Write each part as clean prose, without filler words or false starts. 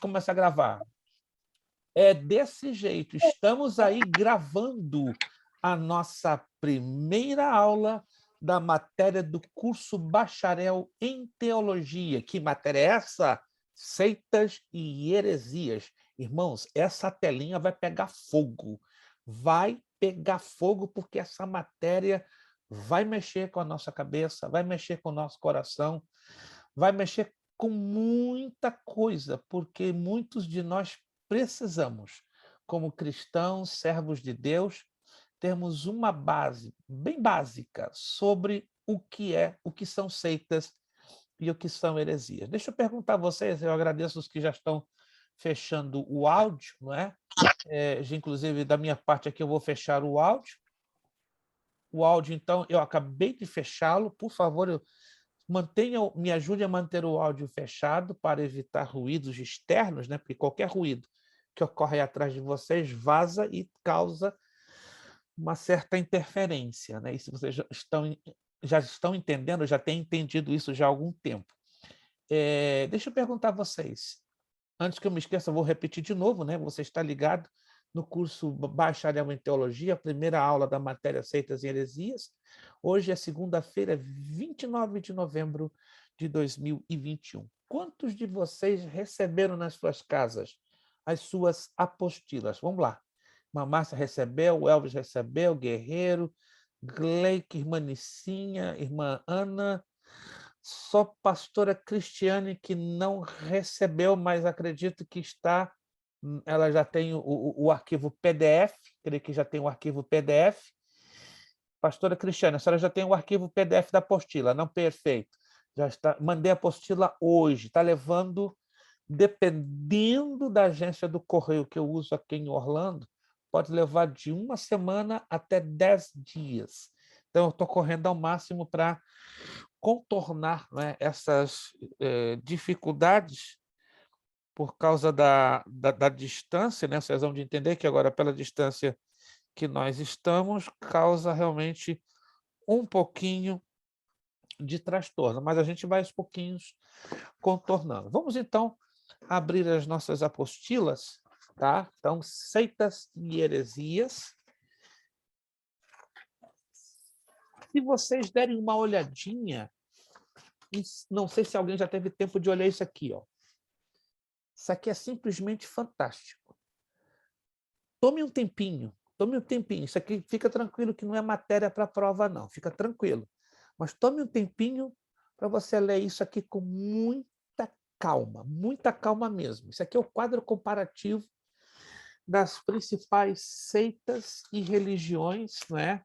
começar a gravar. É desse jeito. Estamos aí gravando a nossa primeira aula da matéria do curso Bacharel em Teologia. Que matéria é essa? Seitas e heresias. Irmãos, essa telinha vai pegar fogo. Vai pegar fogo porque essa matéria vai mexer com a nossa cabeça, vai mexer com o nosso coração, vai mexer com muita coisa, porque muitos de nós precisamos, como cristãos, servos de Deus, termos uma base bem básica sobre o que são seitas e o que são heresias. Deixa eu perguntar a vocês, eu agradeço os que já estão fechando o áudio, não é? Inclusive, da minha parte aqui, eu vou fechar o áudio. O áudio, então, eu acabei de fechá-lo. Por favor, me ajude a manter o áudio fechado para evitar ruídos externos, né? Porque qualquer ruído que ocorre atrás de vocês vaza e causa uma certa interferência, né? E se vocês já estão entendendo, já têm entendido isso já há algum tempo. Deixa eu perguntar a vocês. Antes que eu me esqueça, eu vou repetir de novo, né? Você está ligado no curso Bacharel em Teologia, a primeira aula da matéria Seitas e Heresias. Hoje é segunda-feira, 29 de novembro de 2021. Quantos de vocês receberam nas suas casas as suas apostilas? Vamos lá. Irmã Márcia recebeu, o Elvis recebeu, o Guerreiro, Gleique, irmã Nicinha, irmã Ana, só pastora Cristiane que não recebeu, mas acredito que ela já tem o arquivo PDF, creio que já tem o arquivo PDF. Pastora Cristiane, a senhora já tem o arquivo PDF da apostila, não? Perfeito. Já está, mandei a apostila hoje, está levando, dependendo da agência do correio que eu uso aqui em Orlando, pode levar de 1 semana até 10 dias. Então, eu estou correndo ao máximo para contornar, né, essas dificuldades por causa da distância, né? Vocês vão de entender que agora, pela distância que nós estamos, causa realmente um pouquinho de transtorno, mas a gente vai aos pouquinhos contornando. Vamos, então, abrir as nossas apostilas, tá? Então, seitas e heresias. Se vocês derem uma olhadinha, não sei se alguém já teve tempo de olhar isso aqui, ó. Isso aqui é simplesmente fantástico. Tome um tempinho. Isso aqui fica tranquilo que não é matéria para prova, não. Fica tranquilo. Mas tome um tempinho para você ler isso aqui com muita calma mesmo. Isso aqui é o quadro comparativo das principais seitas e religiões, né,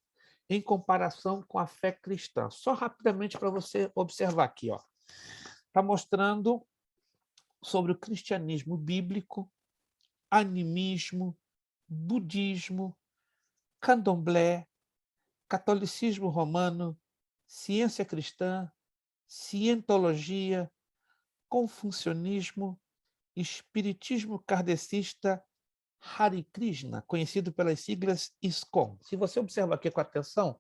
em comparação com a fé cristã. Só rapidamente para você observar aqui, ó. Está mostrando sobre o cristianismo bíblico, animismo, budismo, candomblé, catolicismo romano, ciência cristã, cientologia, confucionismo, espiritismo kardecista, Hare Krishna, conhecido pelas siglas ISKCON. Se você observar aqui com atenção,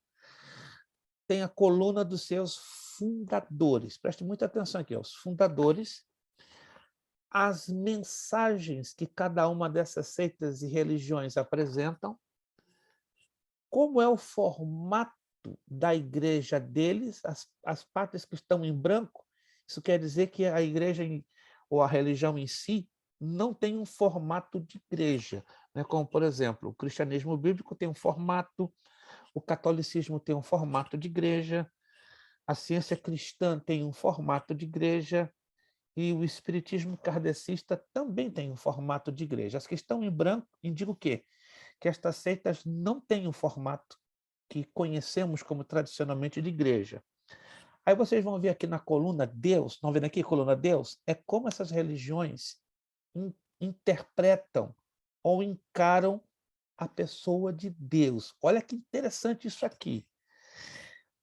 tem a coluna dos seus fundadores. Preste muita atenção aqui, ó. Os fundadores, as mensagens que cada uma dessas seitas e religiões apresentam, como é o formato da igreja deles, as partes que estão em branco, isso quer dizer que a igreja ou a religião em si não tem um formato de igreja, né? Como, por exemplo, o cristianismo bíblico tem um formato, o catolicismo tem um formato de igreja, a ciência cristã tem um formato de igreja, e o espiritismo kardecista também tem um formato de igreja. As que estão em branco indicam o quê? Que estas seitas não têm um formato que conhecemos como tradicionalmente de igreja. Aí vocês vão ver aqui na coluna Deus, estão vendo aqui a coluna Deus? É como essas religiões interpretam ou encaram a pessoa de Deus. Olha que interessante isso aqui.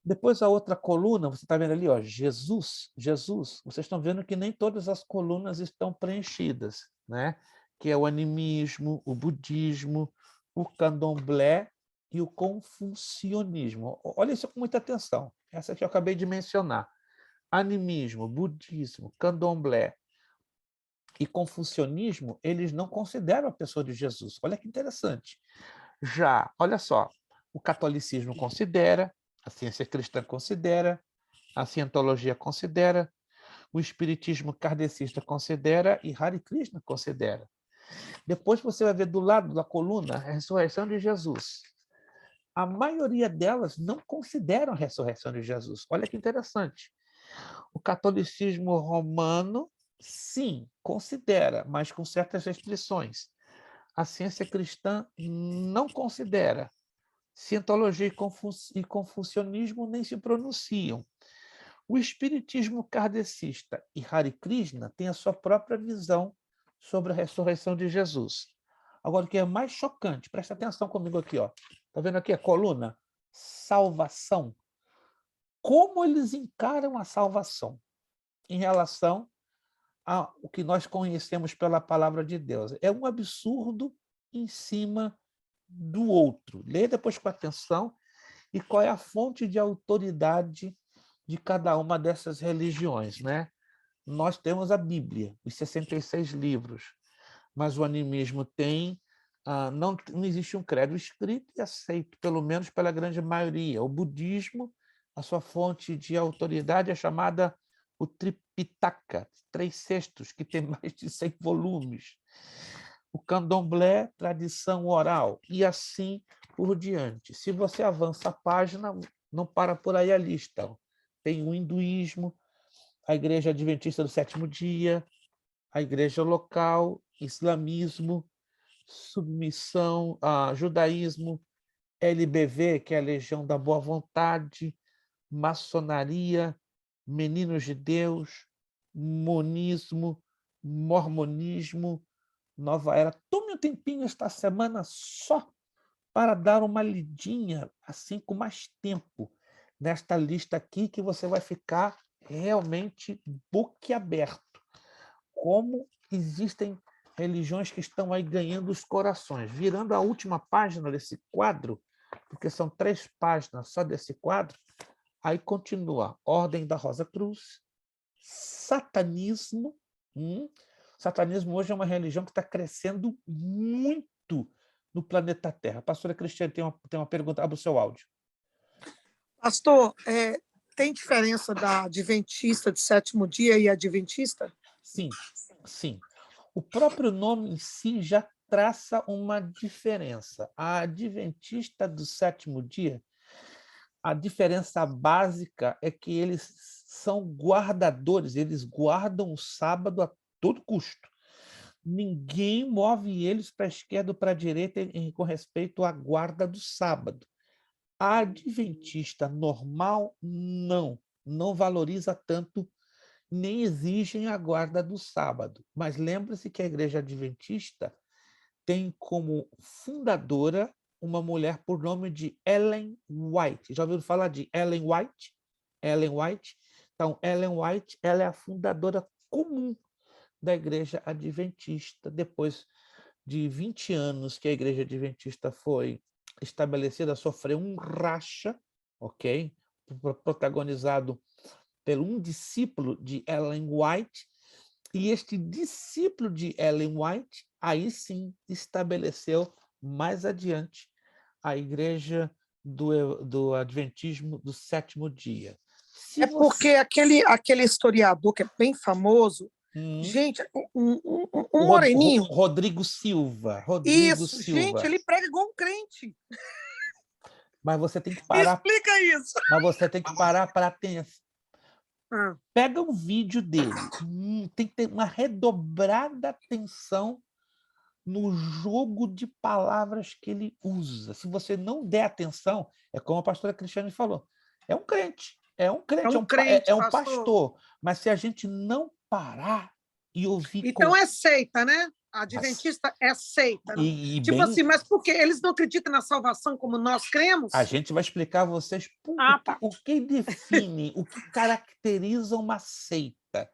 Depois a outra coluna, você está vendo ali, ó, Jesus. Vocês estão vendo que nem todas as colunas estão preenchidas, né? Que é o animismo, o budismo, o candomblé e o confucionismo. Olha isso com muita atenção. Essa que eu acabei de mencionar. Animismo, budismo, candomblé, e confucionismo, eles não consideram a pessoa de Jesus. Olha que interessante. Já, olha só, o catolicismo considera, a ciência cristã considera, a cientologia considera, o espiritismo kardecista considera e Hare Krishna considera. Depois você vai ver do lado da coluna a ressurreição de Jesus. A maioria delas não consideram a ressurreição de Jesus. Olha que interessante. O catolicismo romano, sim, considera, mas com certas restrições. A ciência cristã não considera. Cientologia e confucionismo nem se pronunciam. O espiritismo kardecista e Hare Krishna têm a sua própria visão sobre a ressurreição de Jesus. Agora, o que é mais chocante, presta atenção comigo aqui, ó. Tá vendo aqui a coluna? Salvação. Como eles encaram a salvação em relação ao que nós conhecemos pela palavra de Deus? É um absurdo em cima do outro. Leia depois com atenção e qual é a fonte de autoridade de cada uma dessas religiões, né? Nós temos a Bíblia, os 66 livros, mas o animismo tem, não existe um credo escrito e aceito, pelo menos pela grande maioria. O budismo, a sua fonte de autoridade é chamada o Tripitaka, 3/6, que tem mais de 100 volumes. O candomblé, tradição oral, e assim por diante. Se você avança a página, não para por aí a lista. Tem o hinduísmo, a Igreja Adventista do Sétimo Dia, a Igreja Local, islamismo, submissão, judaísmo, LBV, que é a Legião da Boa Vontade, maçonaria, Meninos de Deus, monismo, mormonismo, Nova Era. Tome um tempinho esta semana só para dar uma lidinha, assim, com mais tempo, nesta lista aqui, que você vai ficar realmente boquiaberto. Como existem religiões que estão aí ganhando os corações. Virando a última página desse quadro, porque são 3 páginas só desse quadro, aí continua Ordem da Rosa Cruz, satanismo. Satanismo hoje é uma religião que está crescendo muito no planeta Terra. A pastora Cristiane tem uma pergunta. Abra o seu áudio. Pastor, tem diferença da adventista de sétimo dia e adventista? Sim, sim. O próprio nome em si já traça uma diferença. A adventista do sétimo dia, a diferença básica é que eles são guardadores, eles guardam o sábado a todo custo. Ninguém move eles para a esquerda ou para a direita com respeito à guarda do sábado. A adventista normal, não valoriza tanto, nem exigem a guarda do sábado. Mas lembre-se que a igreja adventista tem como fundadora uma mulher por nome de Ellen White. Já ouviram falar de Ellen White? Ellen White. Então, Ellen White, ela é a fundadora comum da igreja adventista. Depois de 20 anos que a igreja adventista foi estabelecida, sofreu um racha, ok? Protagonizado por um discípulo de Ellen White, e este discípulo de Ellen White, aí sim, estabeleceu mais adiante a igreja do Adventismo do sétimo dia. É porque aquele historiador que é bem famoso, gente, um moreninho. Rodrigo Silva. Isso, gente, ele prega igual um crente. Mas você tem que parar. Explica isso. Mas você tem que parar para atenção. Pega um vídeo dele. Tem que ter uma redobrada atenção no jogo de palavras que ele usa. Se você não der atenção, é como a pastora Cristiane falou, é um crente, é um pastor. Mas se a gente não parar e ouvir... Então é seita, né? A adventista é seita. Tipo assim, mas por quê? Eles não acreditam na salvação como nós cremos? A gente vai explicar a vocês o que define, o que caracteriza uma seita.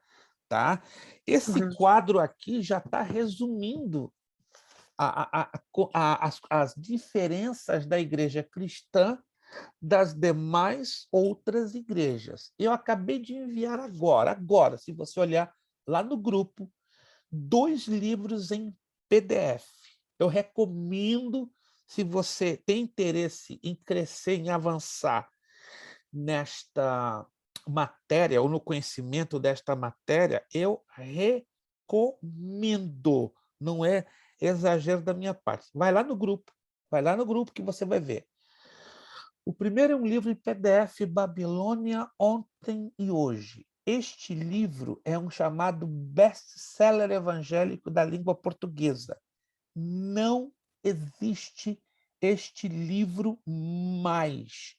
Tá? Esse quadro aqui já está resumindo as diferenças da igreja cristã das demais outras igrejas. Eu acabei de enviar agora, se você olhar lá no grupo, 2 livros em PDF. Eu recomendo, se você tem interesse em crescer, em avançar nesta matéria, ou no conhecimento desta matéria, eu recomendo. Não é exagero da minha parte. Vai lá no grupo que você vai ver. O primeiro é um livro em PDF, Babilônia, Ontem e Hoje. Este livro é um chamado best-seller evangélico da língua portuguesa. Não existe este livro mais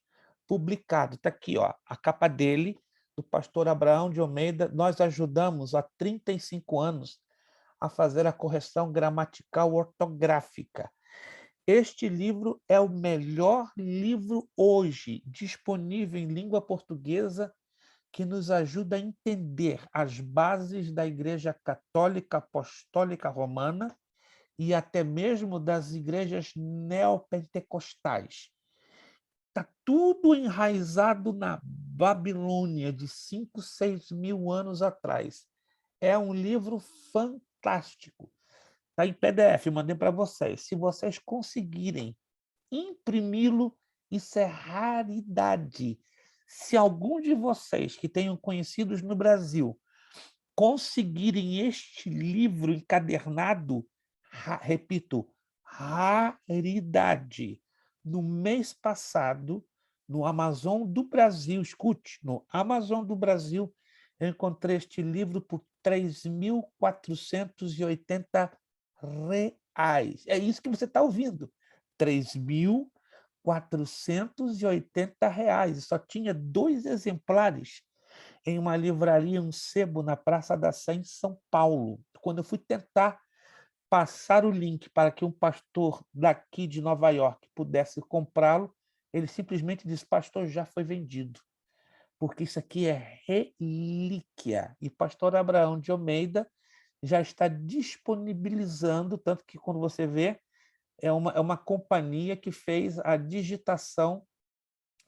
publicado. Está aqui, ó, a capa dele, do pastor Abraão de Almeida. Nós ajudamos há 35 anos a fazer a correção gramatical ortográfica. Este livro é o melhor livro hoje disponível em língua portuguesa que nos ajuda a entender as bases da Igreja Católica Apostólica Romana e até mesmo das igrejas neopentecostais. Está tudo enraizado na Babilônia de 5, 6 mil anos atrás. É um livro fantástico. Está em PDF, mandei para vocês. Se vocês conseguirem imprimi-lo, isso é raridade. Se algum de vocês que tenham conhecidos no Brasil conseguirem este livro encadernado, repito, raridade. No mês passado, no Amazon do Brasil, escute, no Amazon do Brasil, eu encontrei este livro por R$ 3.480. É isso que você está ouvindo. R$ 3.480. Só tinha 2 exemplares em uma livraria, um sebo, na Praça da Sé, em São Paulo. Quando eu fui tentar passar o link para que um pastor daqui de Nova York pudesse comprá-lo, ele simplesmente disse: pastor, já foi vendido, porque isso aqui é relíquia. E pastor Abraão de Almeida já está disponibilizando, tanto que quando você vê, é uma companhia que fez a digitação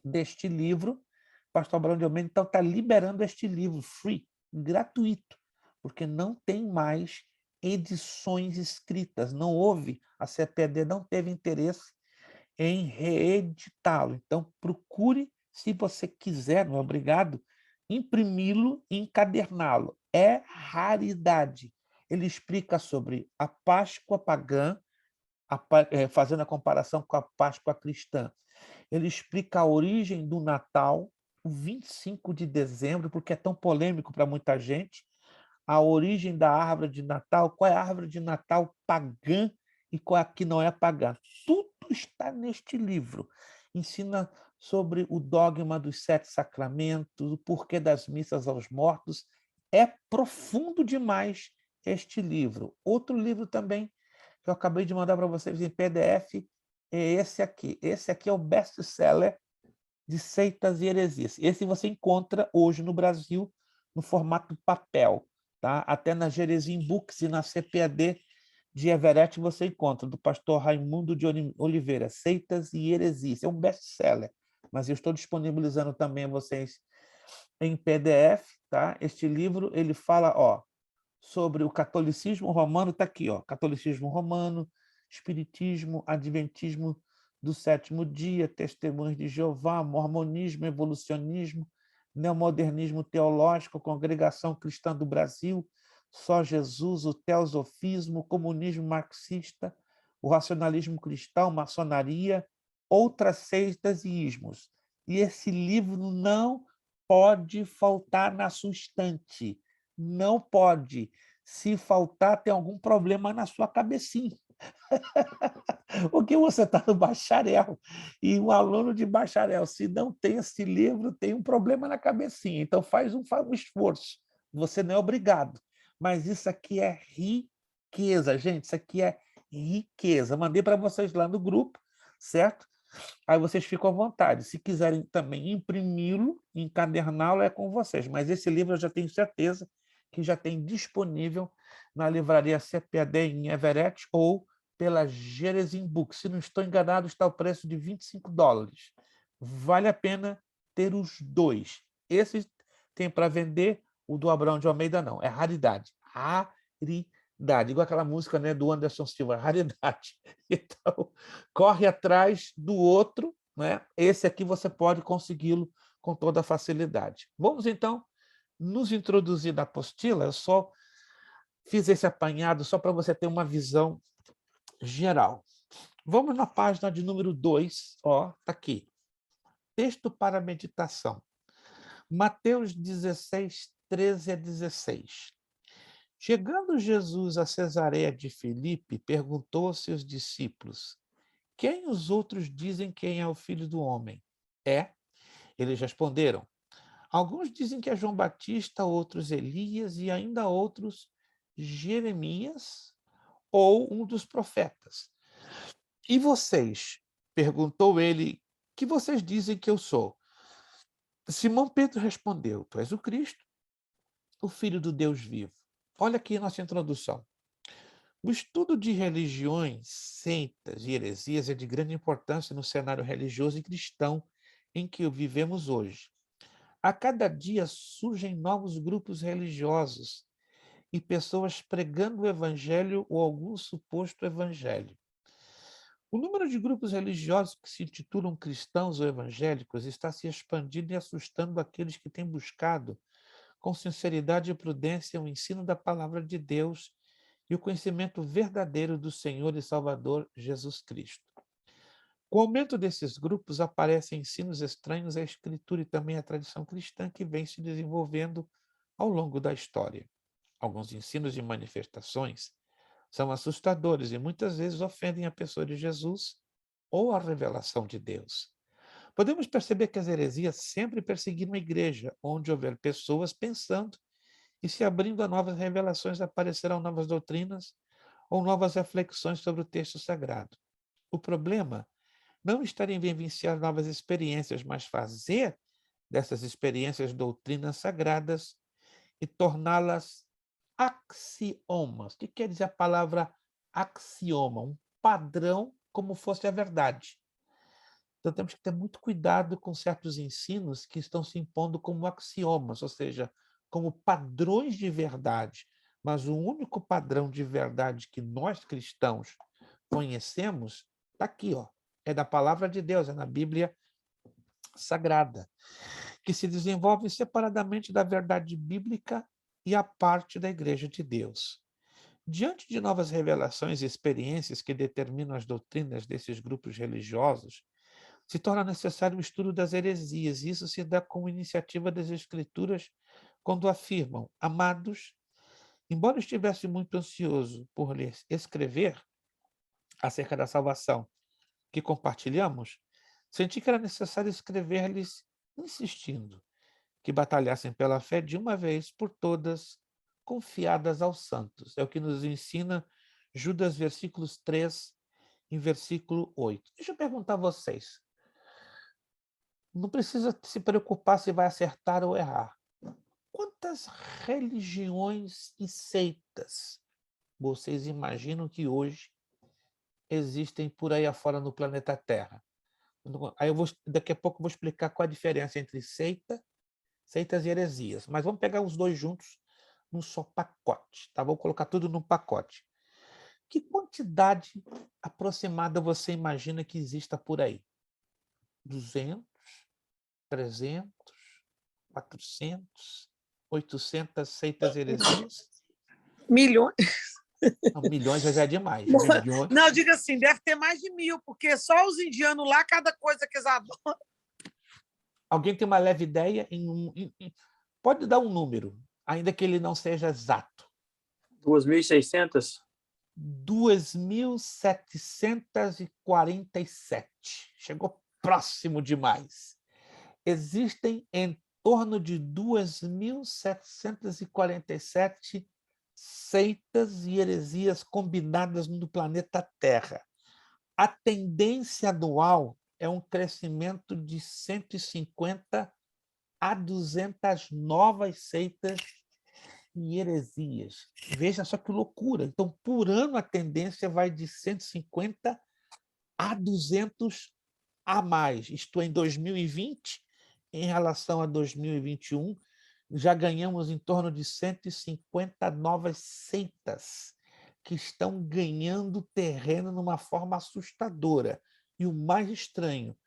deste livro. Pastor Abraão de Almeida, então, está liberando este livro free, gratuito, porque não tem mais edições escritas, não houve, a CPAD não teve interesse em reeditá-lo. Então, procure, se você quiser, não é obrigado, imprimi-lo e encaderná-lo. É raridade. Ele explica sobre a Páscoa pagã, fazendo a comparação com a Páscoa cristã. Ele explica a origem do Natal, o 25 de dezembro, porque é tão polêmico para muita gente, a origem da árvore de Natal, qual é a árvore de Natal pagã e qual é a que não é pagã. Tudo está neste livro. Ensina sobre o dogma dos 7 sacramentos, o porquê das missas aos mortos. É profundo demais este livro. Outro livro também que eu acabei de mandar para vocês em PDF é esse aqui. Esse aqui é o best-seller de Seitas e Heresias. Esse você encontra hoje no Brasil no formato papel. Tá? Até na Jerezim Books e na CPAD de Everett você encontra, do pastor Raimundo de Oliveira, Seitas e Heresias. É um best-seller, mas eu estou disponibilizando também a vocês em PDF. Tá? Este livro ele fala sobre o catolicismo romano, está aqui, catolicismo romano, espiritismo, adventismo do sétimo dia, testemunhos de Jeová, mormonismo, evolucionismo, neomodernismo teológico, congregação cristã do Brasil, só Jesus, o teosofismo, o comunismo marxista, o racionalismo cristão, maçonaria, outras seitas e ismos. E esse livro não pode faltar na sua estante. Não pode. Se faltar, tem algum problema na sua cabecinha. Porque você está no bacharel, e um aluno de bacharel, se não tem esse livro, tem um problema na cabecinha. Então, faz um esforço. Você não é obrigado. Mas isso aqui é riqueza, gente. Isso aqui é riqueza. Mandei para vocês lá no grupo, certo? Aí vocês ficam à vontade. Se quiserem também imprimi-lo, encaderná-lo, é com vocês. Mas esse livro eu já tenho certeza que já tem disponível na livraria CPAD em Everett ou pela Jerezim Books. Se não estou enganado, está o preço de $25. Vale a pena ter os 2. Esse tem para vender, o do Abraão de Almeida não. É raridade. Raridade. raridade, igual aquela música, né, do Anderson Silva, raridade. Então, corre atrás do outro, né? Esse aqui você pode consegui-lo com toda facilidade. Vamos, então, nos introduzir na apostila. Eu só fiz esse apanhado só para você ter uma visão geral. Vamos na página de número 2, ó, está aqui. Texto para meditação. Mateus 16, 13 a 16. Chegando Jesus a Cesareia de Filipe, perguntou aos seus discípulos: quem os outros dizem quem é o Filho do Homem? É? Eles responderam: alguns dizem que é João Batista, outros Elias e ainda outros Jeremias ou um dos profetas. E vocês? Perguntou ele: que vocês dizem que eu sou? Simão Pedro respondeu: tu és o Cristo, o Filho do Deus vivo. Olha aqui a nossa introdução. O estudo de religiões, seitas e heresias é de grande importância no cenário religioso e cristão em que vivemos hoje. A cada dia surgem novos grupos religiosos e pessoas pregando o evangelho ou algum suposto evangelho. O número de grupos religiosos que se intitulam cristãos ou evangélicos está se expandindo e assustando aqueles que têm buscado com sinceridade e prudência o ensino da palavra de Deus e o conhecimento verdadeiro do Senhor e Salvador Jesus Cristo. Com o aumento desses grupos, aparecem ensinos estranhos à Escritura e também à tradição cristã que vem se desenvolvendo ao longo da história. Alguns ensinos e manifestações são assustadores e muitas vezes ofendem a pessoa de Jesus ou a revelação de Deus. Podemos perceber que as heresias sempre perseguiram a igreja, onde houver pessoas pensando e se abrindo a novas revelações, aparecerão novas doutrinas ou novas reflexões sobre o texto sagrado. O problema não está em vivenciar novas experiências, mas fazer dessas experiências doutrinas sagradas e torná-las axiomas. O que quer dizer a palavra axioma? Um padrão como fosse a verdade. Então temos que ter muito cuidado com certos ensinos que estão se impondo como axiomas, ou seja, como padrões de verdade. Mas o único padrão de verdade que nós cristãos conhecemos está aqui, ó. É da palavra de Deus, é na Bíblia Sagrada, que se desenvolve separadamente da verdade bíblica e a parte da Igreja de Deus. Diante de novas revelações e experiências que determinam as doutrinas desses grupos religiosos, se torna necessário o estudo das heresias. Isso se dá com iniciativa das Escrituras, quando afirmam: amados, embora estivesse muito ansioso por lhes escrever acerca da salvação que compartilhamos, senti que era necessário escrever-lhes insistindo que batalhassem pela fé de uma vez por todas, confiadas aos santos. É o que nos ensina Judas, versículos 3 e versículo 8. Deixa eu perguntar a vocês. Não precisa se preocupar se vai acertar ou errar. Quantas religiões e seitas vocês imaginam que hoje existem por aí afora no planeta Terra? Aí daqui a pouco eu vou explicar qual a diferença entre seitas e heresias. Mas vamos pegar os dois juntos num só pacote, tá? Vou colocar tudo num pacote. Que quantidade aproximada você imagina que exista por aí? 200, 300, 400, 800 seitas e heresias? Milhões. Não, milhões já é demais. Milhões. Não, diga assim, deve ter mais de 1.000, porque só os indianos lá, cada coisa que eles adoram. Alguém tem uma leve ideia? Pode dar um número, ainda que ele não seja exato. 2.600? 2.747. Chegou próximo demais. Existem em torno de 2.747 seitas e heresias combinadas no planeta Terra. A tendência anual é um crescimento de 150 a 200 novas seitas e heresias. Veja só que loucura. Então, por ano, a tendência vai de 150 a 200 a mais. Isto é, em 2020, em relação a 2021, já ganhamos em torno de 150 novas seitas que estão ganhando terreno numa forma assustadora. E o mais estranho,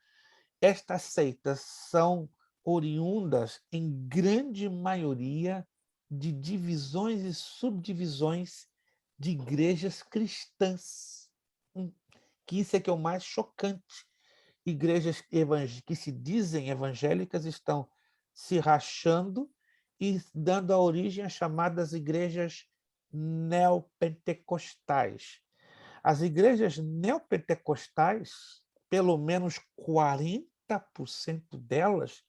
estas seitas são oriundas, em grande maioria, de divisões e subdivisões de igrejas cristãs. Que isso é que é o mais chocante. Igrejas que se dizem evangélicas estão se rachando e dando a origem às chamadas igrejas neopentecostais. As igrejas neopentecostais, pelo menos 40% delas,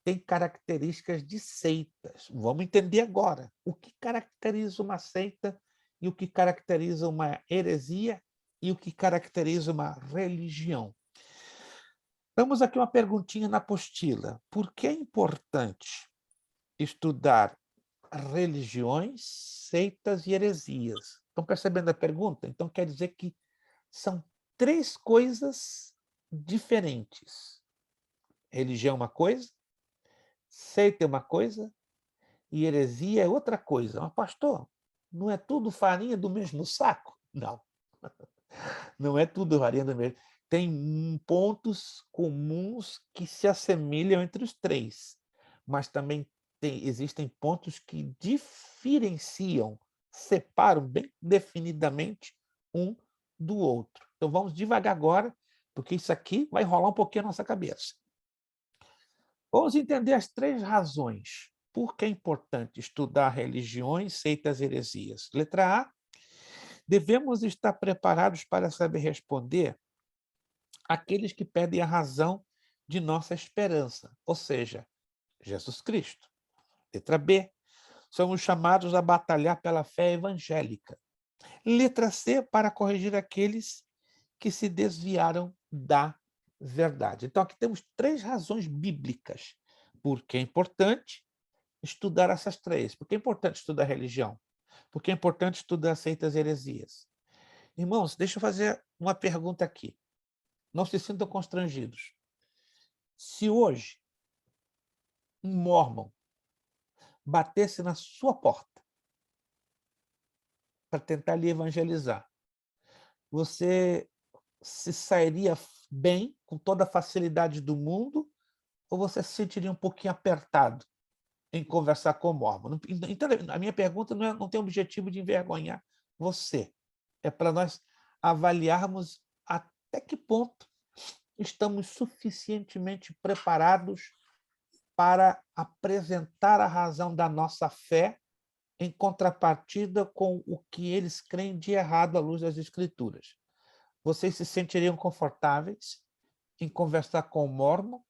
têm características de seitas. Vamos entender agora o que caracteriza uma seita e o que caracteriza uma heresia e o que caracteriza uma religião. Temos aqui uma perguntinha na apostila. Por que é importante estudar religiões, seitas e heresias? Estão percebendo a pergunta? Então, quer dizer que são 3 coisas diferentes. Religião é uma coisa, seita é uma coisa e heresia é outra coisa. Mas, pastor, não é tudo farinha do mesmo saco? Não. Não é tudo farinha do mesmo. Tem pontos comuns que se assemelham entre os 3, mas também existem pontos que diferenciam, separam bem definidamente um do outro. Então vamos devagar agora, porque isso aqui vai rolar um pouquinho na nossa cabeça. Vamos entender as 3 razões por que é importante estudar religiões, seitas e heresias. Letra A, devemos estar preparados para saber responder aqueles que pedem a razão de nossa esperança, ou seja, Jesus Cristo. Letra B, somos chamados a batalhar pela fé evangélica. Letra C, para corrigir aqueles que se desviaram da verdade. Então, aqui temos 3 razões bíblicas por que é importante estudar essas 3. Por que é importante estudar religião? Por que é importante estudar seitas e heresias? Irmãos, deixa eu fazer uma pergunta aqui. Não se sintam constrangidos. Se hoje um mórmon batesse na sua porta para tentar lhe evangelizar, você se sairia bem, com toda a facilidade do mundo, ou você se sentiria um pouquinho apertado em conversar com o mórmon? Então, a minha pergunta não tem o objetivo de envergonhar você. É para nós avaliarmos até que ponto estamos suficientemente preparados para apresentar a razão da nossa fé em contrapartida com o que eles creem de errado à luz das Escrituras. Vocês se sentiriam confortáveis em conversar com o mórmon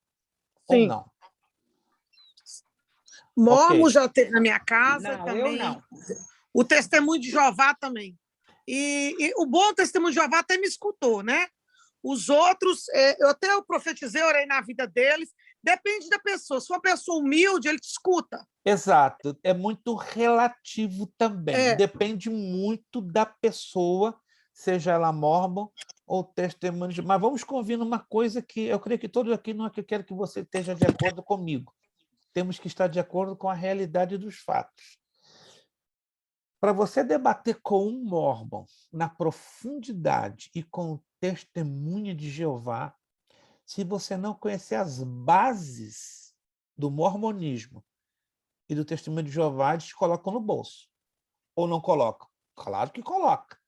ou Sim. não? Mórmon Ok. já teve na minha casa Não, também. eu não. O Testemunho de Jeová também. E o bom Testemunho de Jeová até me escutou, né? Os outros, eu profetizei, orei na vida deles. Depende da pessoa. Se for uma pessoa humilde, ele te escuta. Exato. É muito relativo também. É. Depende muito da pessoa, seja ela mórmon ou testemunho. Mas vamos convir numa coisa que eu creio que todos aqui não é que eu quero que você esteja de acordo comigo. Temos que estar de acordo com a realidade dos fatos. Para você debater com um mórmon na profundidade e com o testemunho de Jeová, se você não conhecer as bases do mormonismo e do testemunho de Jeová, eles te colocam no bolso. Ou não colocam? Claro que coloca.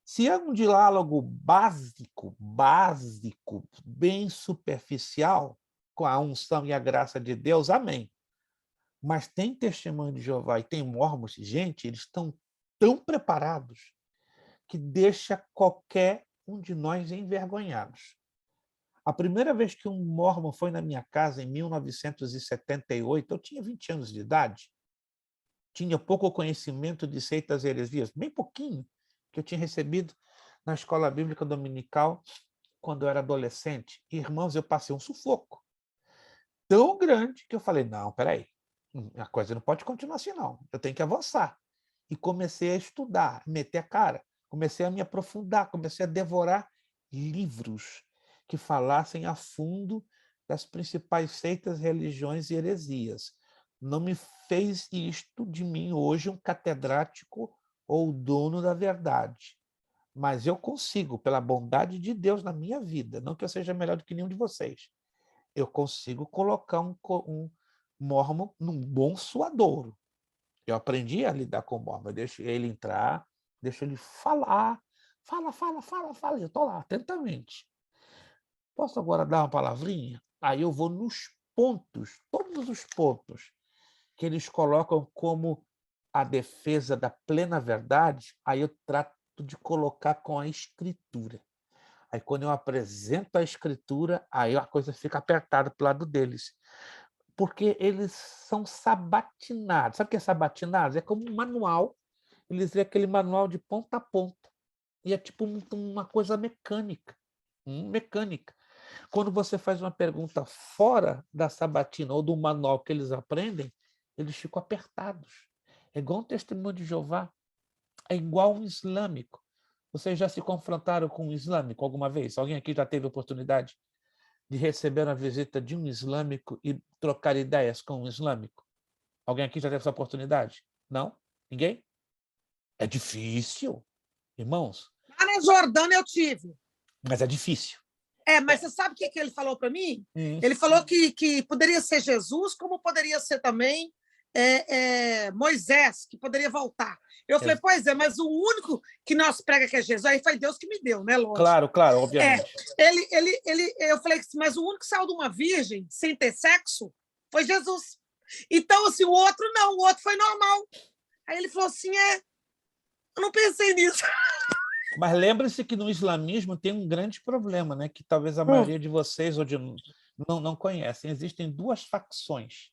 Se é um diálogo básico, bem superficial, com a unção e a graça de Deus, amém. Mas tem testemunho de Jeová e tem mórmons, gente, eles estão tão preparados que deixa qualquer um de nós envergonhados. A primeira vez que um mórmon foi na minha casa, em 1978, eu tinha 20 anos de idade, tinha pouco conhecimento de seitas e heresias, bem pouquinho, que eu tinha recebido na escola bíblica dominical quando eu era adolescente. Irmãos, eu passei um sufoco tão grande que eu falei, não, peraí, a coisa não pode continuar assim, não. Eu tenho que avançar. E comecei a estudar, meter a cara, comecei a me aprofundar, comecei a devorar livros que falassem a fundo das principais seitas, religiões e heresias. Não me fez isto de mim hoje um catedrático ou o dono da verdade, mas eu consigo, pela bondade de Deus na minha vida, não que eu seja melhor do que nenhum de vocês, eu consigo colocar um mórmon num bom suadouro. Eu aprendi a lidar com o mórmon, eu deixo ele entrar, deixo ele falar, fala, e eu estou lá, atentamente. Posso agora dar uma palavrinha? Aí eu vou nos pontos, todos os pontos que eles colocam como a defesa da plena verdade, aí eu trato de colocar com a escritura. Aí quando eu apresento a escritura, aí a coisa fica apertada para o lado deles. Porque eles são sabatinados. Sabe o que é sabatinados? É como um manual. Eles lêem aquele manual de ponta a ponta. E é tipo uma coisa mecânica. Mecânica. Quando você faz uma pergunta fora da sabatina ou do manual que eles aprendem, eles ficam apertados. É igual um testemunho de Jeová, é igual um islâmico. Vocês já se confrontaram com um islâmico alguma vez? Alguém aqui já teve oportunidade de receber a visita de um islâmico e trocar ideias com um islâmico? Alguém aqui já teve essa oportunidade? Não? Ninguém? É difícil, irmãos, Lá na Jordânia eu tive. mas é difícil. Mas você sabe o que ele falou para mim? Isso. Ele falou que poderia ser Jesus, como poderia ser também Moisés, que poderia voltar. Eu falei, pois é, mas o único que nós prega que é Jesus, aí foi Deus que me deu, né, lógico. Claro, obviamente. Eu falei, mas o único que saiu de uma virgem sem ter sexo foi Jesus. Então, assim, o outro não, o outro foi normal. Aí ele falou assim, eu não pensei nisso. Mas lembre-se que no islamismo tem um grande problema, né? Que talvez a maioria de vocês não conhecem. Existem duas facções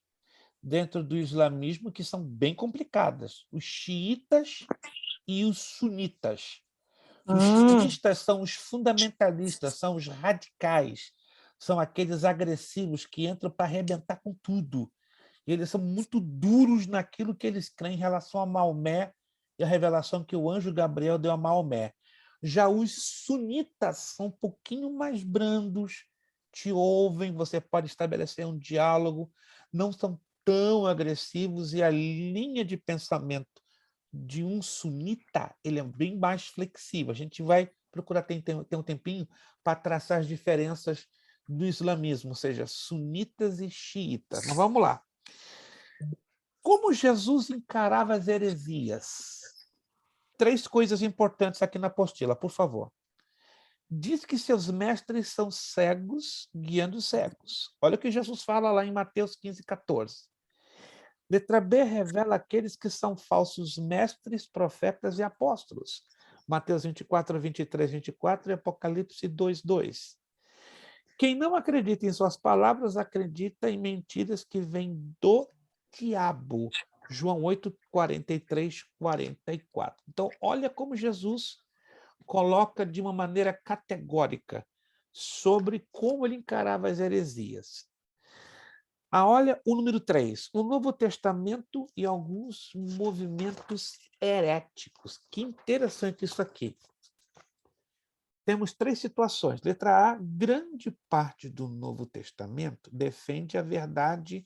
dentro do islamismo que são bem complicadas: os xiitas e os sunitas. Os xiitas são os fundamentalistas, são os radicais, são aqueles agressivos que entram para arrebentar com tudo. E eles são muito duros naquilo que eles creem em relação a Maomé e a revelação que o anjo Gabriel deu a Maomé. Já os sunitas são um pouquinho mais brandos, te ouvem, você pode estabelecer um diálogo, não são tão agressivos, e a linha de pensamento de um sunita ele é bem mais flexível. A gente vai procurar ter um tempinho para traçar as diferenças do islamismo, ou seja, sunitas e xiitas. Mas vamos lá. Como Jesus encarava as heresias? 3 coisas importantes aqui na apostila, por favor. Diz que seus mestres são cegos, guiando cegos. Olha o que Jesus fala lá em Mateus 15:14. Letra B revela aqueles que são falsos mestres, profetas e apóstolos. Mateus 24, 23, 24 e Apocalipse 2:2. Quem não acredita em suas palavras, acredita em mentiras que vêm do diabo. João 8, 43, 44. Então, olha como Jesus coloca de uma maneira categórica sobre como ele encarava as heresias. Olha o número 3, o Novo Testamento e alguns movimentos heréticos. Que interessante isso aqui. Temos 3 situações. Letra A, grande parte do Novo Testamento defende a verdade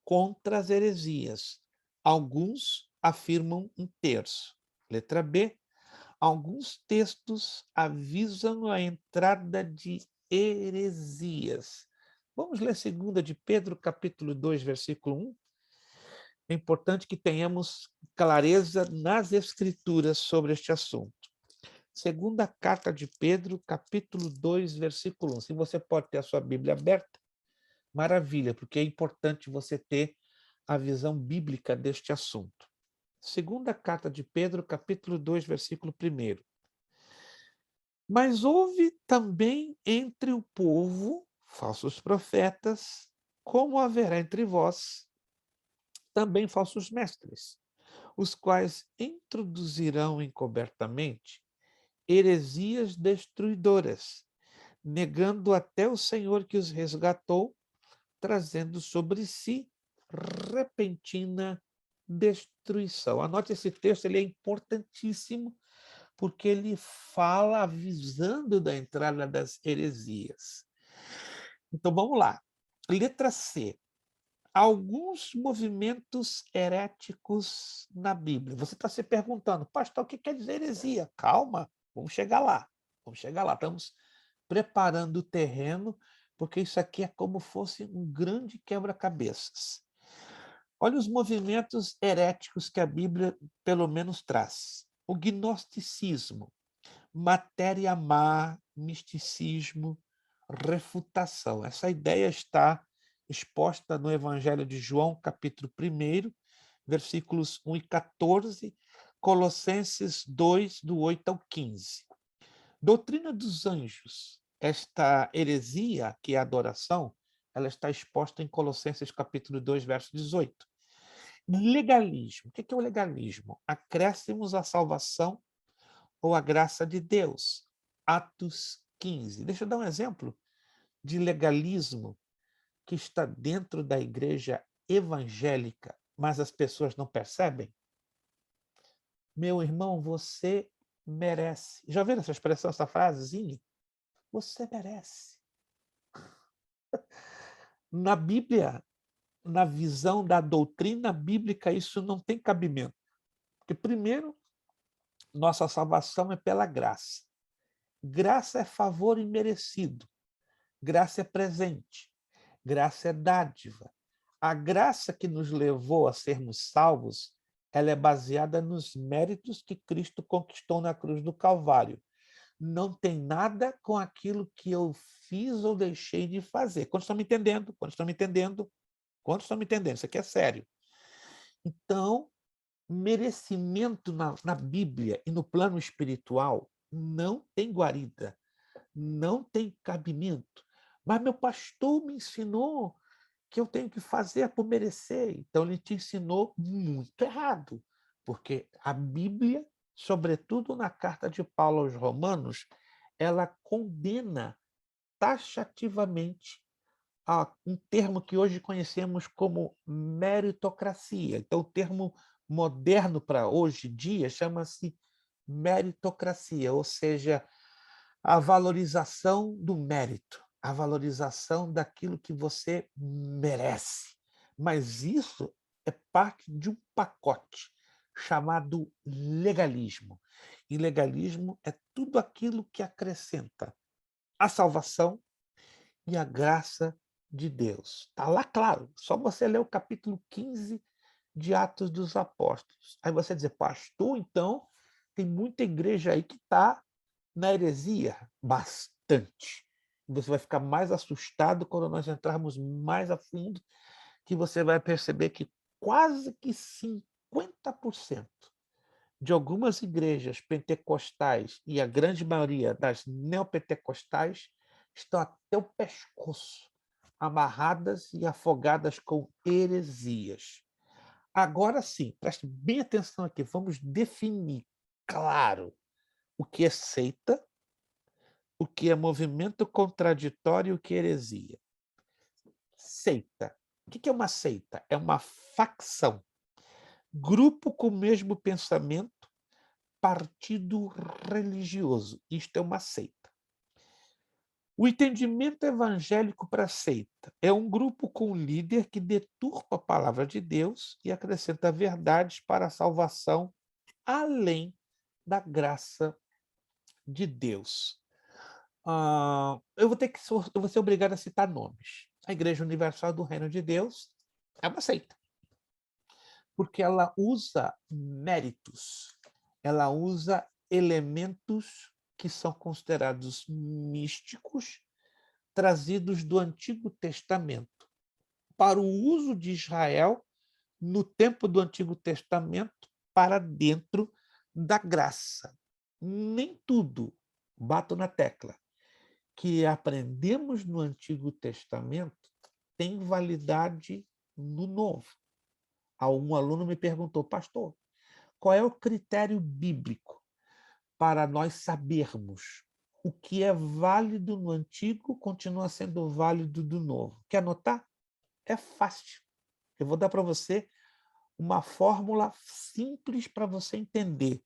contra as heresias. Alguns afirmam 1/3. Letra B, alguns textos avisam a entrada de heresias. Vamos ler 2 de Pedro, capítulo 2, versículo 1. É importante que tenhamos clareza nas Escrituras sobre este assunto. Segunda carta de Pedro, capítulo 2, versículo 1. Se você pode ter a sua Bíblia aberta, maravilha, porque é importante você ter a visão bíblica deste assunto. Segunda carta de Pedro, capítulo 2, versículo 1. Mas houve também entre o povo falsos profetas, como haverá entre vós também falsos mestres, os quais introduzirão encobertamente heresias destruidoras, negando até o Senhor que os resgatou, trazendo sobre si repentina destruição. Anote esse texto, ele é importantíssimo, porque ele fala avisando da entrada das heresias. Então, vamos lá. Letra C. alguns movimentos heréticos na Bíblia. Você está se perguntando, pastor, o que quer dizer heresia? Calma, vamos chegar lá. Vamos chegar lá. Estamos preparando o terreno, porque isso aqui é como fosse um grande quebra-cabeças. Olha os movimentos heréticos que a Bíblia, pelo menos, traz. O gnosticismo, matéria má, misticismo, refutação. Essa ideia está exposta no Evangelho de João, capítulo 1, versículos 1 e 14, Colossenses 2, do 8 ao 15. Doutrina dos anjos. Esta heresia, que é a adoração, ela está exposta em Colossenses capítulo 2, verso 18. Legalismo. O que é o legalismo? Acréscimos à salvação ou à graça de Deus. Atos 15. Deixa eu dar um exemplo de legalismo que está dentro da igreja evangélica, mas as pessoas não percebem. Meu irmão, você merece. Já ouviram essa expressão, essa frasezinha? Você merece. Na Bíblia, na visão da doutrina bíblica, isso não tem cabimento. Porque, primeiro, nossa salvação é pela graça. Graça é favor imerecido. Graça é presente. Graça é dádiva. A graça que nos levou a sermos salvos, ela é baseada nos méritos que Cristo conquistou na cruz do Calvário. Não tem nada com aquilo que eu fiz ou deixei de fazer. Quantos estão me entendendo? Quantos estão me entendendo? Quantos estão me entendendo? Isso aqui é sério. Então, merecimento na Bíblia e no plano espiritual não tem guarida, não tem cabimento. Mas meu pastor me ensinou que eu tenho que fazer por merecer. Então, ele te ensinou muito errado, porque a Bíblia, sobretudo na carta de Paulo aos Romanos, ela condena taxativamente um termo que hoje conhecemos como meritocracia. Então, o termo moderno para hoje em dia chama-se meritocracia, ou seja, a valorização do mérito, a valorização daquilo que você merece. Mas isso é parte de um pacote chamado legalismo. E legalismo é tudo aquilo que acrescenta a salvação e a graça de Deus. Está lá claro, só você ler o capítulo 15 de Atos dos Apóstolos. Aí você dizer, pastor, então tem muita igreja aí que está na heresia? Bastante. Você vai ficar mais assustado quando nós entrarmos mais a fundo, que você vai perceber que quase que 50% de algumas igrejas pentecostais e a grande maioria das neopentecostais estão até o pescoço, amarradas e afogadas com heresias. Agora sim, preste bem atenção aqui, vamos definir, claro, o que é seita, o que é movimento contraditório e o que é heresia. Seita. O que é uma seita? É uma facção, grupo com o mesmo pensamento, partido religioso. Isto é uma seita. O entendimento evangélico para a seita é um grupo com um líder que deturpa a palavra de Deus e acrescenta verdades para a salvação além da graça de Deus. Eu vou ser obrigado a citar nomes. A Igreja Universal do Reino de Deus é uma seita, porque ela usa méritos, ela usa elementos que são considerados místicos, trazidos do Antigo Testamento, para o uso de Israel no tempo do Antigo Testamento para dentro da graça. Nem tudo, bato na tecla, que aprendemos no Antigo Testamento tem validade no Novo. Um aluno me perguntou, pastor, qual é o critério bíblico para nós sabermos o que é válido no Antigo continua sendo válido do Novo? Quer anotar? É fácil. Eu vou dar para você uma fórmula simples para você entender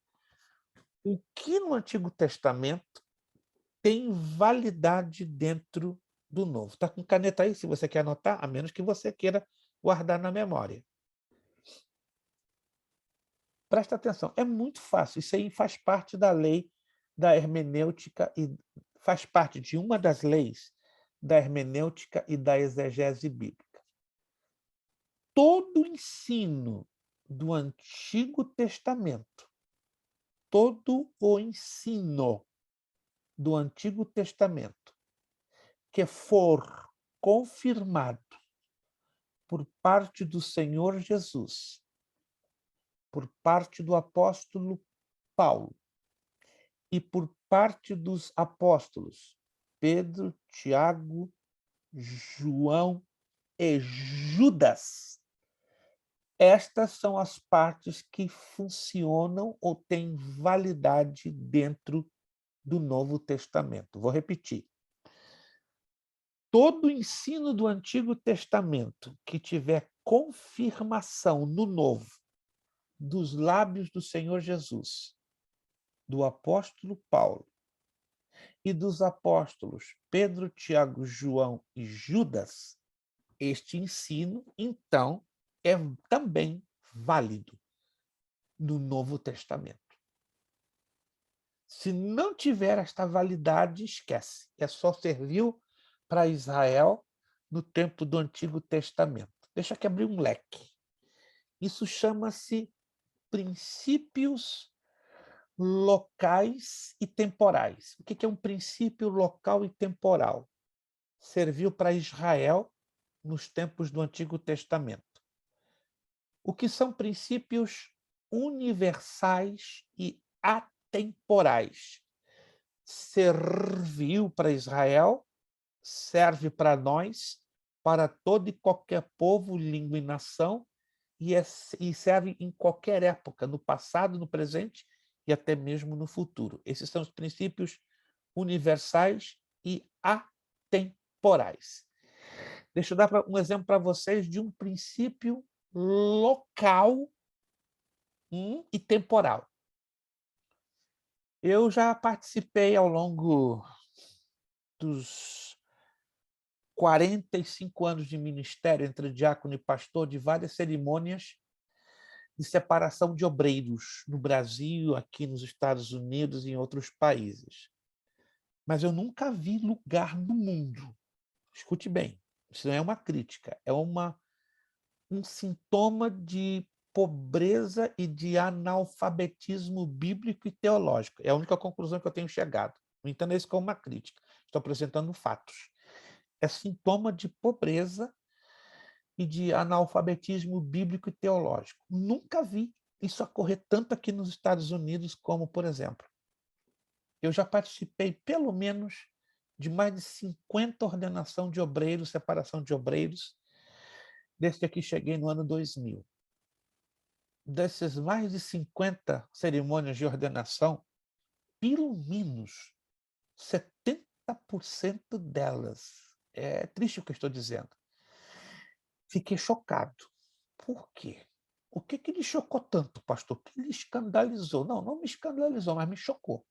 o que no Antigo Testamento tem validade dentro do Novo. Está com caneta aí, se você quer anotar, a menos que você queira guardar na memória. Presta atenção, é muito fácil. Isso aí faz parte da lei da hermenêutica e faz parte de uma das leis da hermenêutica e da exegese bíblica. Todo o ensino do Antigo Testamento, todo o ensino do Antigo Testamento que for confirmado por parte do Senhor Jesus, por parte do apóstolo Paulo e por parte dos apóstolos Pedro, Tiago, João e Judas. Estas são as partes que funcionam ou têm validade dentro do Novo Testamento. Vou repetir. Todo o ensino do Antigo Testamento que tiver confirmação no Novo, dos lábios do Senhor Jesus, do apóstolo Paulo e dos apóstolos Pedro, Tiago, João e Judas, este ensino, então, é também válido no Novo Testamento. Se não tiver esta validade, esquece. É só serviu para Israel no tempo do Antigo Testamento. Deixa aqui abrir um leque. Isso chama-se princípios locais e temporais. O que é um princípio local e temporal? Serviu para Israel nos tempos do Antigo Testamento. O que são princípios universais e atemporais? Serviu para Israel, serve para nós, para todo e qualquer povo, língua e nação, e serve em qualquer época, no passado, no presente e até mesmo no futuro. Esses são os princípios universais e atemporais. Deixa eu dar um exemplo para vocês de um princípio local e temporal. Eu já participei ao longo dos 45 anos de ministério entre diácono e pastor de várias cerimônias de separação de obreiros no Brasil, aqui nos Estados Unidos e em outros países. Mas eu nunca vi lugar no mundo, escute bem, isso não é uma crítica, é um sintoma de pobreza e de analfabetismo bíblico e teológico. É a única conclusão que eu tenho chegado. Não entenda isso como uma crítica, estou apresentando fatos. É sintoma de pobreza e de analfabetismo bíblico e teológico. Nunca vi isso ocorrer tanto aqui nos Estados Unidos como, por exemplo, eu já participei pelo menos de mais de 50 ordenação de obreiros, separação de obreiros, desde que cheguei no ano 2000. Dessas mais de 50 cerimônias de ordenação, pelo menos 70% delas, é triste o que eu estou dizendo, fiquei chocado. Por quê? O que lhe chocou tanto, pastor? O que lhe escandalizou? Não me escandalizou, mas me chocou.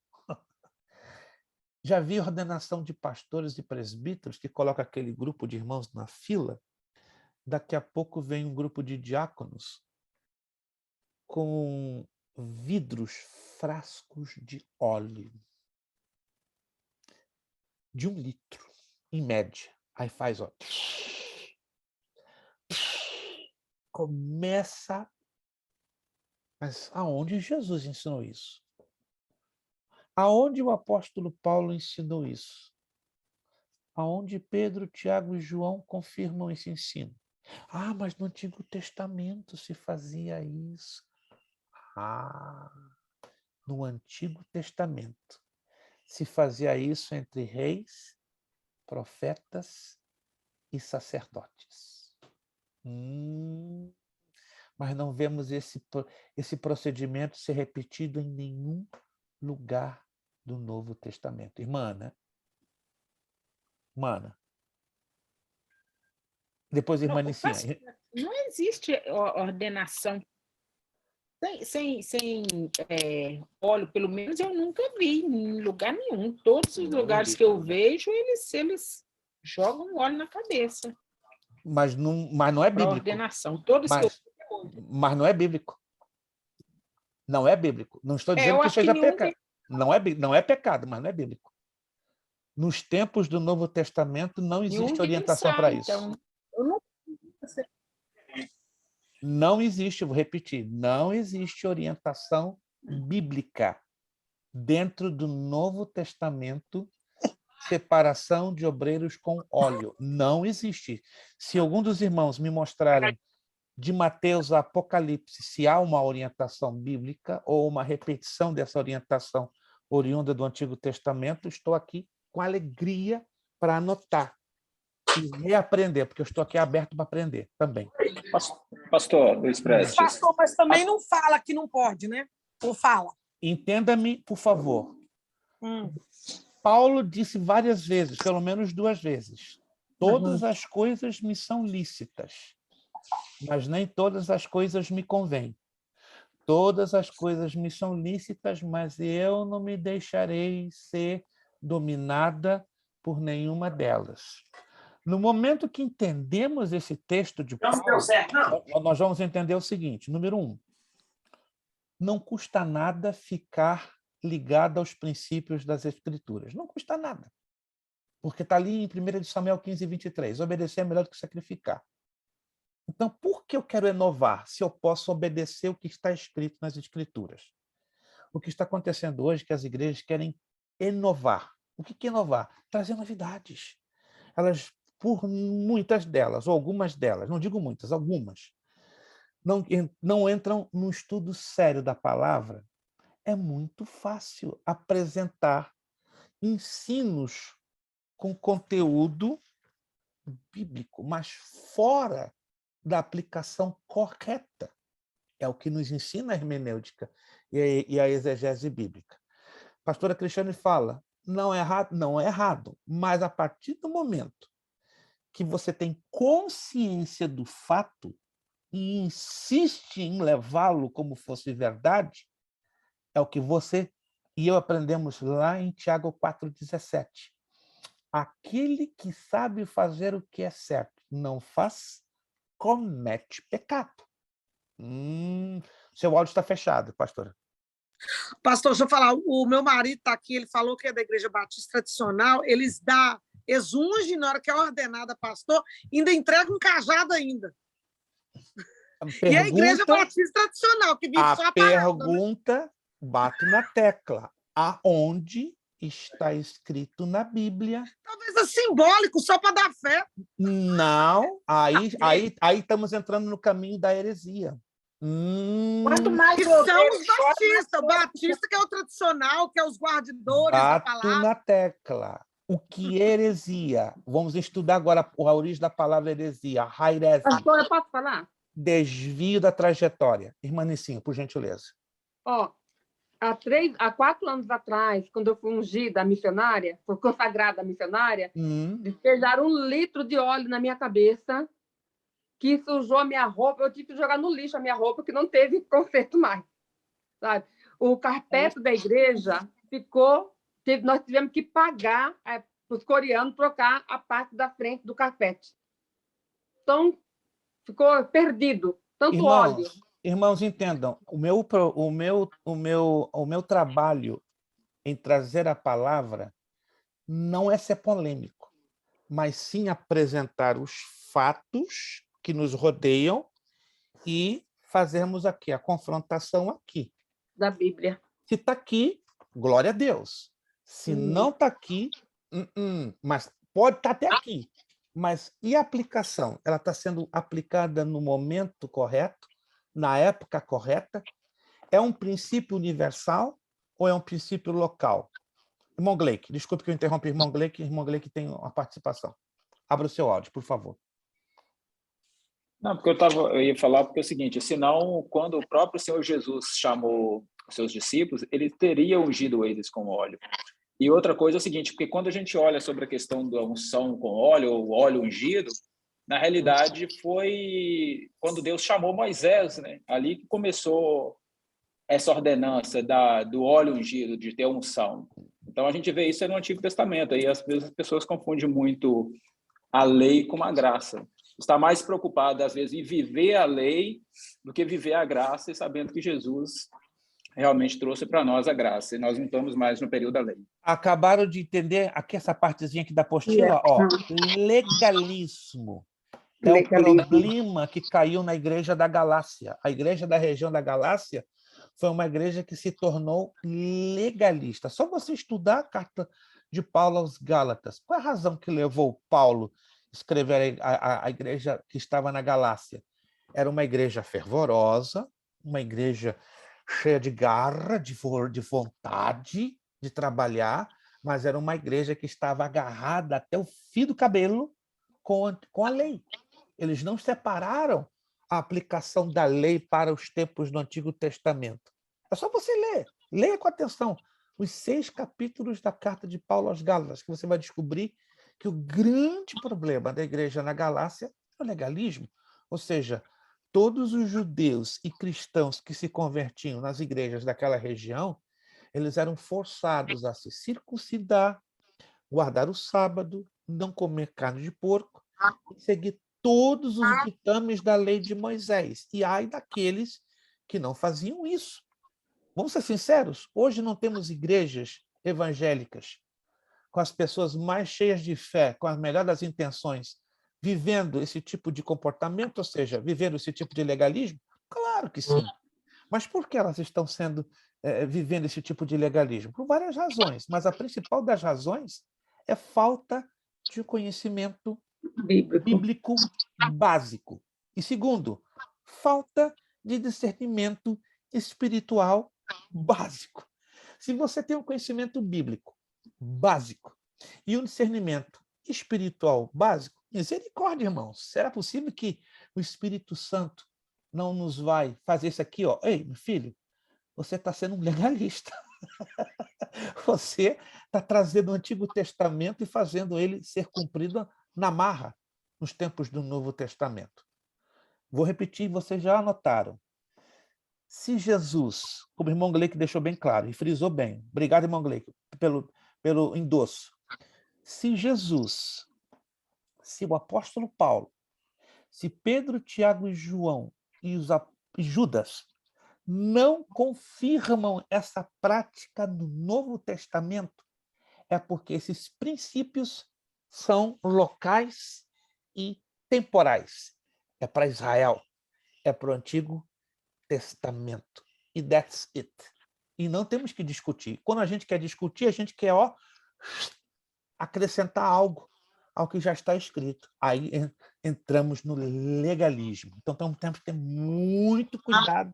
Já vi ordenação de pastores e presbíteros que coloca aquele grupo de irmãos na fila, daqui a pouco vem um grupo de diáconos com vidros, frascos de óleo, de 1 litro, em média. Aí faz, ó, começa. Mas aonde Jesus ensinou isso? Aonde o apóstolo Paulo ensinou isso? Aonde Pedro, Tiago e João confirmam esse ensino? Ah, mas no Antigo Testamento se fazia isso. Ah, no Antigo Testamento se fazia isso entre reis, profetas e sacerdotes. Mas não vemos esse procedimento ser repetido em nenhum lugar do Novo Testamento. Irmã, né? Mana. Depois, irmã Nicinha. Não existe ordenação sem óleo, pelo menos eu nunca vi em lugar nenhum. Todos os lugares que eu vejo, eles jogam óleo na cabeça. mas não é Para bíblico. ordenação. Todos que Mas não é bíblico. Não é bíblico. Não estou dizendo eu que acho que seja nenhum pecado. Não é pecado, mas não é bíblico. Nos tempos do Novo Testamento não existe orientação para isso. Então, eu não sei. Não existe, vou repetir, não existe orientação bíblica dentro do Novo Testamento, separação de obreiros com óleo. Não existe. Se algum dos irmãos me mostrarem de Mateus a Apocalipse se há uma orientação bíblica ou uma repetição dessa orientação oriunda do Antigo Testamento, estou aqui com alegria para anotar e reaprender, porque eu estou aqui aberto para aprender também. Pastor Luiz Prestes. Pastor, mas também não fala que não pode, né? Ou fala? Entenda-me, por favor. Paulo disse várias vezes, pelo menos 2 vezes, todas as coisas me são lícitas, mas nem todas as coisas me convêm. Todas as coisas me são lícitas, mas eu não me deixarei ser dominada por nenhuma delas. No momento que entendemos esse texto de Paulo, nós vamos entender o seguinte: número 1, não custa nada ficar ligado aos princípios das Escrituras. Não custa nada. Porque está ali em 1 Samuel 15, 23. Obedecer é melhor do que sacrificar. Então, por que eu quero inovar se eu posso obedecer o que está escrito nas Escrituras? O que está acontecendo hoje é que as igrejas querem inovar. O que é inovar? Trazer novidades. Elas, por muitas delas, ou algumas delas, não digo muitas, algumas, não entram num estudo sério da palavra. É muito fácil apresentar ensinos com conteúdo bíblico, mas fora da aplicação correta. É o que nos ensina a hermenêutica e a exegese bíblica. A pastora Cristiane fala, não é errado, mas a partir do momento que você tem consciência do fato e insiste em levá-lo como fosse verdade, é o que você e eu aprendemos lá em Tiago 4,17. Aquele que sabe fazer o que é certo, não faz, comete pecado. Seu áudio está fechado, pastora. Pastor, deixa eu falar, o meu marido está aqui, ele falou que é da Igreja Batista Tradicional, eles ungem na hora que é ordenada pastor, ainda entrega um cajado ainda. E a Igreja Batista Tradicional, que vive só a pergunta, bato na tecla, aonde está escrito na Bíblia? Talvez é simbólico, só para dar fé. Não, aí estamos entrando no caminho da heresia. Quanto mais que são os batistas, o batista que é o tradicional, que é os guardadores da palavra. Bato na tecla. O que é heresia? Vamos estudar agora a origem da palavra heresia. Hairese. Pastora, posso falar? Desvio da trajetória. Irmã Nicinho, por gentileza. Há 4 anos atrás, quando eu fui ungida missionária, fui consagrada missionária, despejaram 1 litro de óleo na minha cabeça, que sujou a minha roupa. Eu tive que jogar no lixo a minha roupa, que não teve conserto mais. Sabe? O carpete da igreja nós tivemos que pagar para os coreanos trocar a parte da frente do carpete. Então, ficou perdido. Tanto óleo. Irmãos, entendam, o meu trabalho em trazer a palavra não é ser polêmico, mas sim apresentar os fatos que nos rodeiam e fazermos aqui a confrontação aqui. Da Bíblia. Se está aqui, glória a Deus. Se não está aqui, mas pode estar até aqui. Mas e a aplicação? Ela está sendo aplicada no momento correto? Na época correta? É um princípio universal ou é um princípio local? Irmão Gleick, desculpe que eu interrompi, irmão Gleick tem uma participação. Abra o seu áudio, por favor. Não, porque eu ia falar porque é o seguinte, senão, quando o próprio Senhor Jesus chamou os seus discípulos, ele teria ungido eles com óleo. E outra coisa é o seguinte, porque quando a gente olha sobre a questão da unção com óleo, ou óleo ungido, na realidade foi quando Deus chamou Moisés, né? Ali que começou essa ordenança do óleo ungido, de ter unção. Então a gente vê isso no Antigo Testamento, aí às vezes as pessoas confundem muito a lei com a graça. está mais preocupada, às vezes, em viver a lei do que viver a graça e sabendo que Jesus realmente trouxe para nós a graça, e nós não estamos mais no período da lei. Acabaram de entender aqui essa partezinha aqui da apostila? Ó, legalismo. É o problema que caiu na igreja da Galácia. A igreja da região da Galácia foi uma igreja que se tornou legalista. Só você estudar a carta de Paulo aos Gálatas. Qual é a razão que levou Paulo a escrever a igreja que estava na Galácia? Era uma igreja fervorosa, uma igreja cheia de garra, de vontade de trabalhar, mas era uma igreja que estava agarrada até o fio do cabelo com a lei. Eles não separaram a aplicação da lei para os tempos do Antigo Testamento. É só você ler. Leia com atenção os 6 capítulos da carta de Paulo aos Gálatas, que você vai descobrir que o grande problema da igreja na Galácia é o legalismo. Ou seja, todos os judeus e cristãos que se convertiam nas igrejas daquela região, eles eram forçados a se circuncidar, guardar o sábado, não comer carne de porco, e seguir todos os ditames da lei de Moisés. E ai daqueles que não faziam isso. Vamos ser sinceros, hoje não temos igrejas evangélicas com as pessoas mais cheias de fé, com as melhores das intenções, vivendo esse tipo de comportamento, ou seja, vivendo esse tipo de legalismo? Claro que sim. Mas por que elas estão vivendo esse tipo de legalismo? Por várias razões, mas a principal das razões é falta de conhecimento bíblico básico. E segundo, falta de discernimento espiritual básico. Se você tem um conhecimento bíblico básico e um discernimento espiritual básico, misericórdia, irmãos. Será possível que o Espírito Santo não nos vai fazer isso aqui? Ó? Ei, meu filho, você está sendo um legalista. Você está trazendo o Antigo Testamento e fazendo ele ser cumprido na marra nos tempos do Novo Testamento. Vou repetir, vocês já anotaram. Se Jesus, como o irmão Gleick deixou bem claro e frisou bem, obrigado, irmão Gleick, pelo endosso. Se Jesus, se o apóstolo Paulo, se Pedro, Tiago e João e Judas não confirmam essa prática no Novo Testamento, é porque esses princípios são locais e temporais. É para Israel, é para o Antigo Testamento. E that's it. E não temos que discutir. Quando a gente quer discutir, a gente quer acrescentar algo ao que já está escrito. Aí entramos no legalismo. Então temos que ter muito cuidado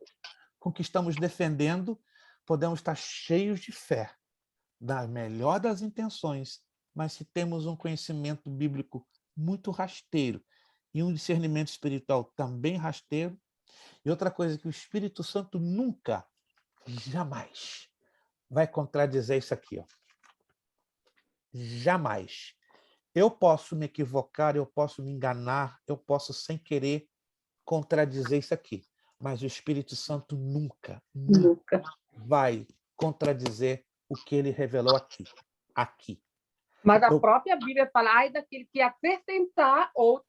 com o que estamos defendendo. Podemos estar cheios de fé, da melhor das intenções, mas se temos um conhecimento bíblico muito rasteiro e um discernimento espiritual também rasteiro, e outra coisa que o Espírito Santo nunca, jamais vai contradizer isso aqui. Ó. Jamais. Eu posso me equivocar, eu posso me enganar, eu posso sem querer contradizer isso aqui, mas o Espírito Santo nunca vai contradizer o que ele revelou aqui. Mas a própria Bíblia fala, ai daquele que acrescentar ou...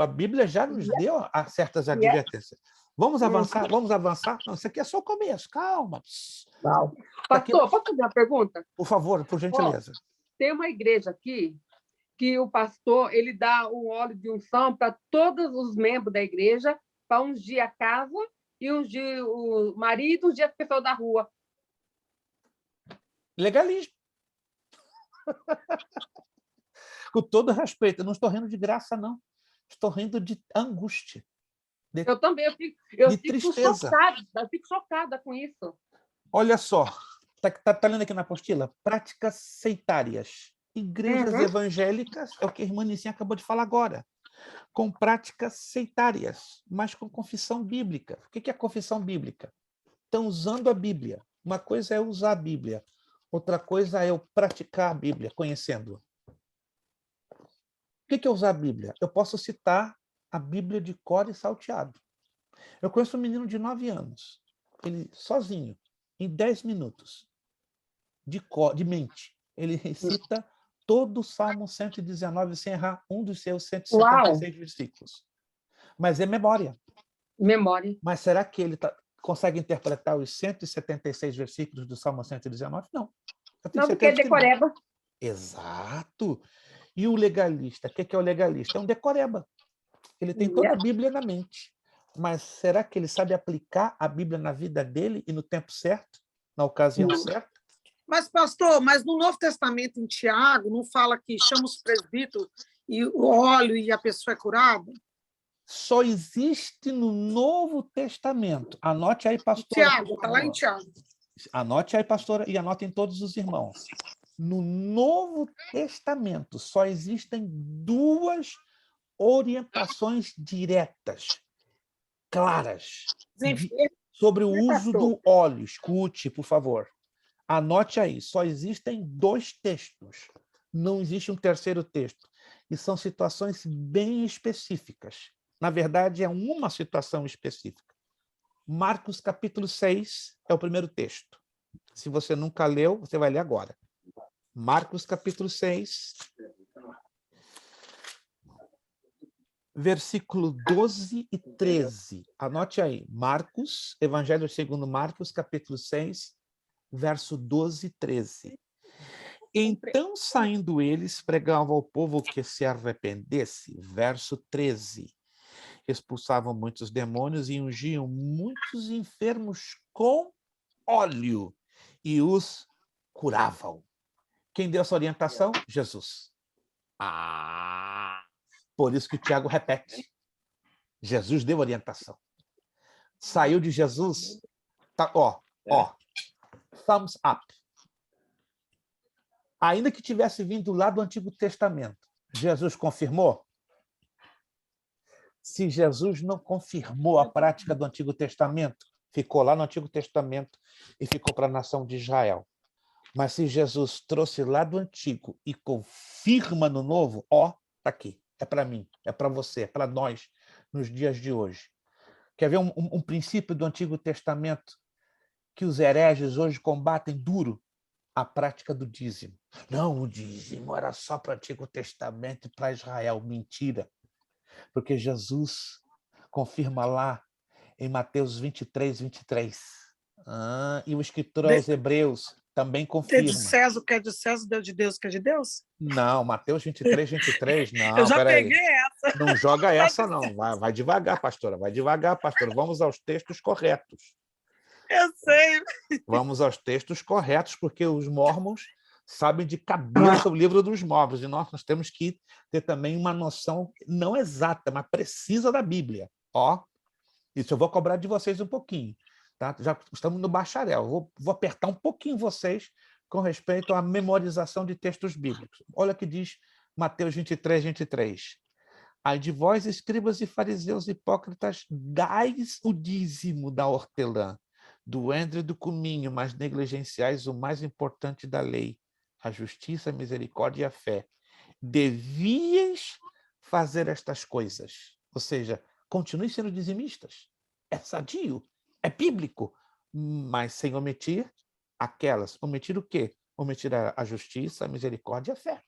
A Bíblia já nos deu certas advertências. Vamos avançar? Vamos avançar? Não, isso aqui é só o começo. Calma. Pastor, posso fazer uma pergunta? Por favor, por gentileza. Tem uma igreja aqui que o pastor ele dá um óleo de unção para todos os membros da igreja para ungir a casa e ungir o marido, ungir as pessoas da rua. Legalismo. Com todo respeito, eu não estou rindo de graça, não. Estou rindo de angústia. Eu também, eu fico chocada com isso. Olha só, tá lendo aqui na apostila? Práticas sectárias. Igrejas evangélicas, é o que a irmã Nicinha acabou de falar agora, com práticas sectárias, mas com confissão bíblica. O que é a confissão bíblica? Estão usando a Bíblia. Uma coisa é usar a Bíblia, outra coisa é eu praticar a Bíblia, conhecendo-a. O que é usar a Bíblia? Eu posso citar a Bíblia de cor e salteado. Eu conheço um menino de 9 anos, ele sozinho, em 10 minutos, de mente, ele recita todo o Salmo 119 sem errar um dos seus Uau! 176 versículos. Mas é memória. Memória. Mas será que ele consegue interpretar os 176 versículos do Salmo 119? Não. Não, porque é decoreba. Exato. E o legalista? O que é o legalista? É um decoreba. Ele tem toda a Bíblia na mente. Mas será que ele sabe aplicar a Bíblia na vida dele e no tempo certo? Na ocasião certa? Mas, pastor, mas no Novo Testamento, em Tiago, não fala que chama os presbíteros e o óleo e a pessoa é curada? Só existe no Novo Testamento. Anote aí, pastora. Tiago, está lá em Tiago. Anote aí, pastora, e anotem todos os irmãos. No Novo Testamento só existem duas orientações diretas, claras, sobre o uso do óleo. Escute, por favor. Anote aí, só existem dois textos. Não existe um terceiro texto. E são situações bem específicas. Na verdade, é uma situação específica. Marcos, capítulo 6, é o primeiro texto. Se você nunca leu, você vai ler agora. Marcos, capítulo 6, versículo 12 e 13. Anote aí. Marcos, Evangelho segundo Marcos, capítulo 6, verso 12 e 13. Então, saindo eles, pregavam ao povo que se arrependesse. Verso 13. Expulsavam muitos demônios e ungiam muitos enfermos com óleo e os curavam. Quem deu essa orientação? Jesus. Por isso que o Tiago repete. Jesus deu orientação. Saiu de Jesus, tá, thumbs up. Ainda que tivesse vindo lá do Antigo Testamento, Jesus confirmou? Se Jesus não confirmou a prática do Antigo Testamento, ficou lá no Antigo Testamento e ficou para a nação de Israel. Mas se Jesus trouxe lá do Antigo e confirma no Novo, está aqui, é para mim, é para você, é para nós, nos dias de hoje. Quer ver um princípio do Antigo Testamento que os hereges hoje combatem duro? A prática do dízimo. Não, o dízimo era só para o Antigo Testamento e para Israel. Mentira. Porque Jesus confirma lá em Mateus 23, 23. E o escritor aos Hebreus também confirma. De César, o que é de César, Deus de Deus, o que é de Deus? Não, Mateus 23, 23, não. Eu já peguei essa. Não joga essa, não. Vai devagar, pastora. Vai devagar, pastora. Vamos aos textos corretos. Eu sei. Vamos aos textos corretos, porque os mormons sabem de cabeça o livro dos mormons, e nós temos que ter também uma noção não exata, mas precisa da Bíblia. Isso eu vou cobrar de vocês um pouquinho. Tá? Já estamos no bacharel. Vou apertar um pouquinho vocês com respeito à memorização de textos bíblicos. Olha o que diz Mateus 23, 23. Ai de vós, escribas e fariseus hipócritas, dais o dízimo da hortelã, do endro e do cominho, mas negligenciais o mais importante da lei, a justiça, a misericórdia e a fé. Devíeis fazer estas coisas. Ou seja, continue sendo dizimistas. É sadio, é bíblico, mas sem omitir aquelas. Omitir o quê? Omitir a justiça, a misericórdia e a fé.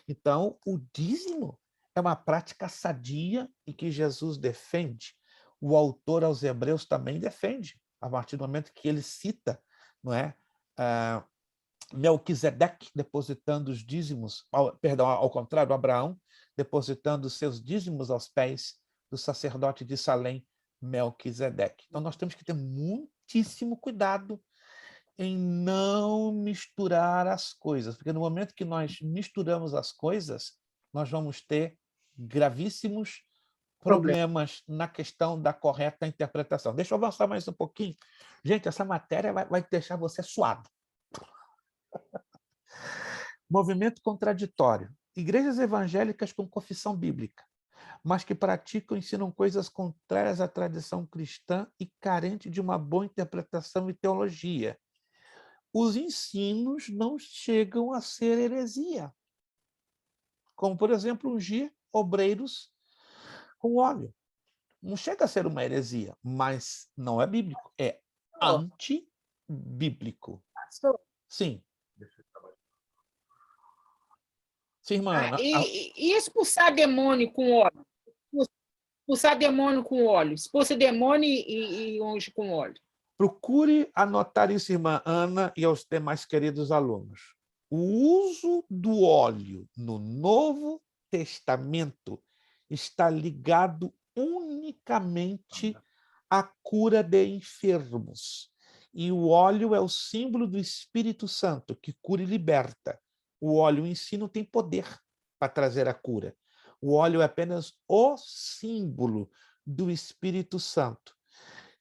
Então, o dízimo é uma prática sadia e que Jesus defende. O autor aos Hebreus também defende, a partir do momento que ele cita, não é? Melquisedeque depositando os dízimos, ao contrário, Abraão depositando os seus dízimos aos pés do sacerdote de Salém, Melquisedeque. Então, nós temos que ter muitíssimo cuidado em não misturar as coisas, porque no momento que nós misturamos as coisas, nós vamos ter gravíssimos problemas na questão da correta interpretação. Deixa eu avançar mais um pouquinho. Gente, essa matéria vai deixar você suado. Movimento contraditório. Igrejas evangélicas com confissão bíblica, mas que praticam e ensinam coisas contrárias à tradição cristã e carente de uma boa interpretação e teologia. Os ensinos não chegam a ser heresia. Como, por exemplo, ungir obreiros com óleo. Não chega a ser uma heresia, mas não é bíblico. É antibíblico. Sim. Sim, irmã. E expulsar demônio com óleo? Expulsar demônio com óleo. Expulsa demônio e unge com óleo. Procure anotar isso, irmã Ana, e aos demais queridos alunos. O uso do óleo no Novo Testamento está ligado unicamente à cura de enfermos. E o óleo é o símbolo do Espírito Santo, que cura e liberta. O óleo em si não tem poder para trazer a cura. O óleo é apenas o símbolo do Espírito Santo.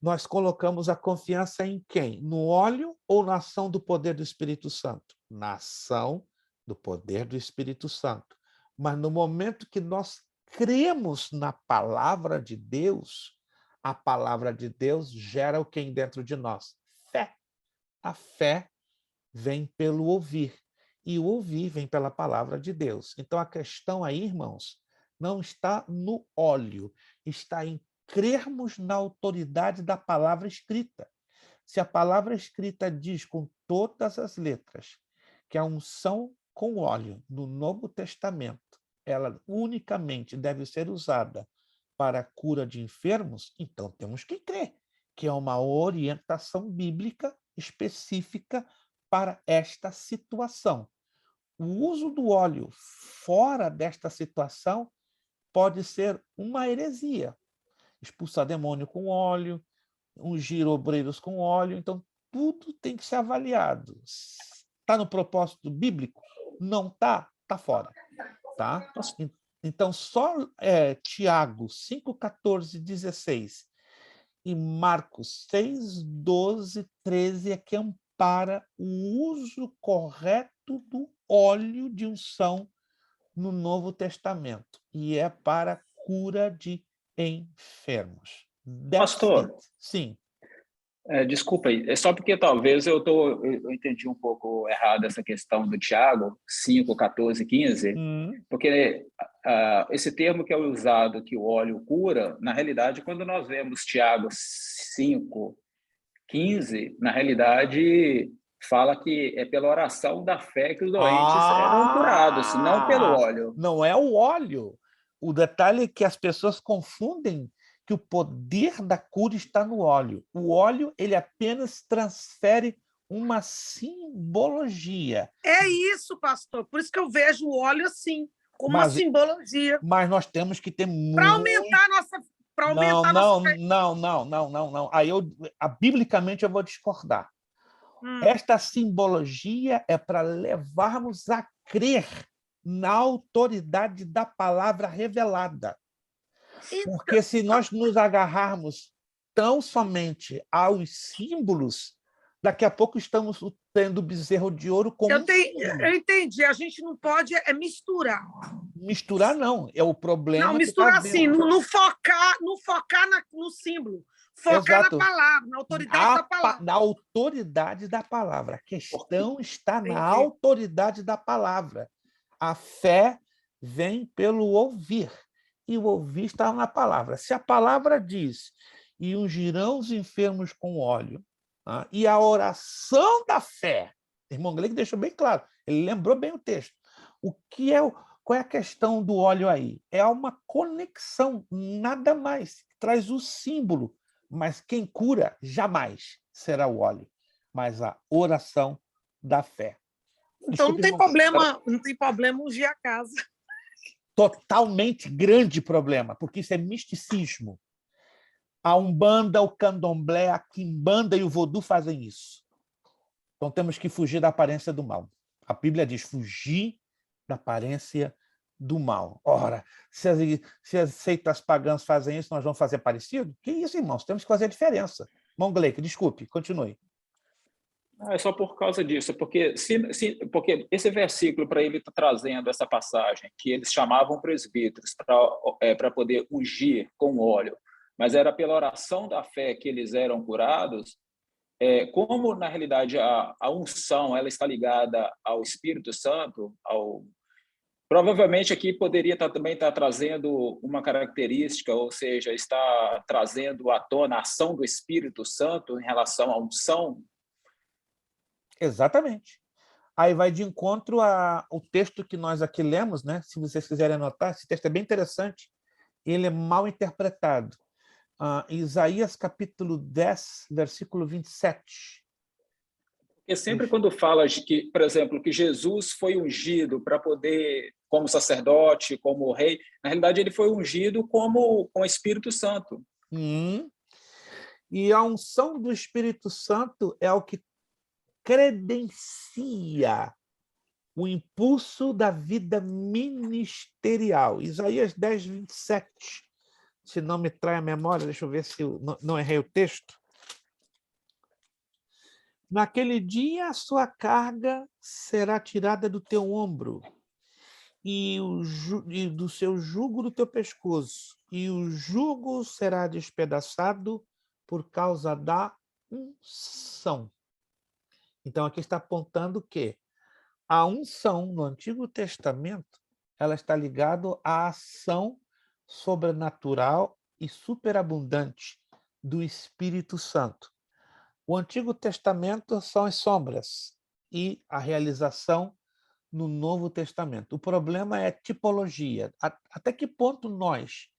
Nós colocamos a confiança em quem? No óleo ou na ação do poder do Espírito Santo? Na ação do poder do Espírito Santo. Mas no momento que nós cremos na palavra de Deus, a palavra de Deus gera o que dentro de nós? Fé. A fé vem pelo ouvir. E o ouvir vem pela palavra de Deus. Então a questão aí, irmãos, não está no óleo, está em crermos na autoridade da palavra escrita. Se a palavra escrita diz com todas as letras que a unção com óleo no Novo Testamento, ela unicamente deve ser usada para a cura de enfermos, então temos que crer que é uma orientação bíblica específica para esta situação. O uso do óleo fora desta situação pode ser uma heresia. Expulsar demônio com óleo, ungir obreiros com óleo. Então, tudo tem que ser avaliado. Está no propósito bíblico? Não está? Está fora. Tá? Então, só Tiago 5, 14, 16 e Marcos 6, 12, 13 é que ampara o uso correto do óleo de unção no Novo Testamento. E é para cura de enfermos. Pastor, sim. Desculpa aí, é só porque talvez eu entendi um pouco errado essa questão do Tiago 5, 14, 15, porque esse termo que é usado, que o óleo cura, na realidade, quando nós vemos Tiago 5, 15, na realidade, fala que é pela oração da fé que os doentes eram curados, não pelo óleo. Não é o óleo. O detalhe é que as pessoas confundem que o poder da cura está no óleo. O óleo, ele apenas transfere uma simbologia. É isso, pastor. Por isso que eu vejo o óleo assim, como uma simbologia. Mas nós temos que ter muito... Para aumentar a nossa... Não. Aí biblicamente eu vou discordar. Esta simbologia é para levarmos a crer na autoridade da palavra revelada. Porque se nós nos agarrarmos tão somente aos símbolos, daqui a pouco estamos tendo o bezerro de ouro como eu entendi. A gente não pode misturar. Misturar não, é o problema. Não, misturar assim, não focar no símbolo. Focar Exato. na palavra, na autoridade da palavra. Na autoridade da palavra. A questão está na autoridade da palavra. A fé vem pelo ouvir. E o ouvir está na palavra. Se a palavra diz, e ungirão os enfermos com óleo, e a oração da fé, irmão Gleick deixou bem claro, ele lembrou bem o texto. Qual é a questão do óleo aí? É uma conexão, nada mais. Traz o símbolo, mas quem cura jamais será o óleo, mas a oração da fé. Então não tem problema ungir a casa. Totalmente grande problema, porque isso é misticismo. A Umbanda, o Candomblé, a Quimbanda e o Vodú fazem isso. Então temos que fugir da aparência do mal. A Bíblia diz fugir da aparência do mal. Ora, se as seitas pagãs fazem isso, nós vamos fazer parecido? Que isso, irmãos? Temos que fazer a diferença. Irmão Gleick, desculpe, continue. É só por causa disso, porque porque esse versículo, para ele estar trazendo essa passagem, que eles chamavam presbíteros para poder ungir com óleo, mas era pela oração da fé que eles eram curados, como, na realidade, a unção ela está ligada ao Espírito Santo, provavelmente aqui poderia também estar trazendo uma característica, ou seja, está trazendo à tona a ação do Espírito Santo em relação à unção. Exatamente. Aí vai de encontro ao texto que nós aqui lemos, né? Se vocês quiserem anotar, esse texto é bem interessante, ele é mal interpretado. Isaías capítulo 10, versículo 27. Porque sempre quando fala de que, por exemplo, que Jesus foi ungido para poder, como sacerdote, como rei, na realidade ele foi ungido como com o Espírito Santo. E a unção do Espírito Santo é o que credencia o impulso da vida ministerial. Isaías 10, 27. Se não me trai a memória, deixa eu ver se eu não errei o texto. Naquele dia a sua carga será tirada do teu ombro e do seu jugo do teu pescoço, e o jugo será despedaçado por causa da unção. Então, aqui está apontando que a unção no Antigo Testamento ela está ligada à ação sobrenatural e superabundante do Espírito Santo. O Antigo Testamento são as sombras e a realização no Novo Testamento. O problema é tipologia. Até que ponto nós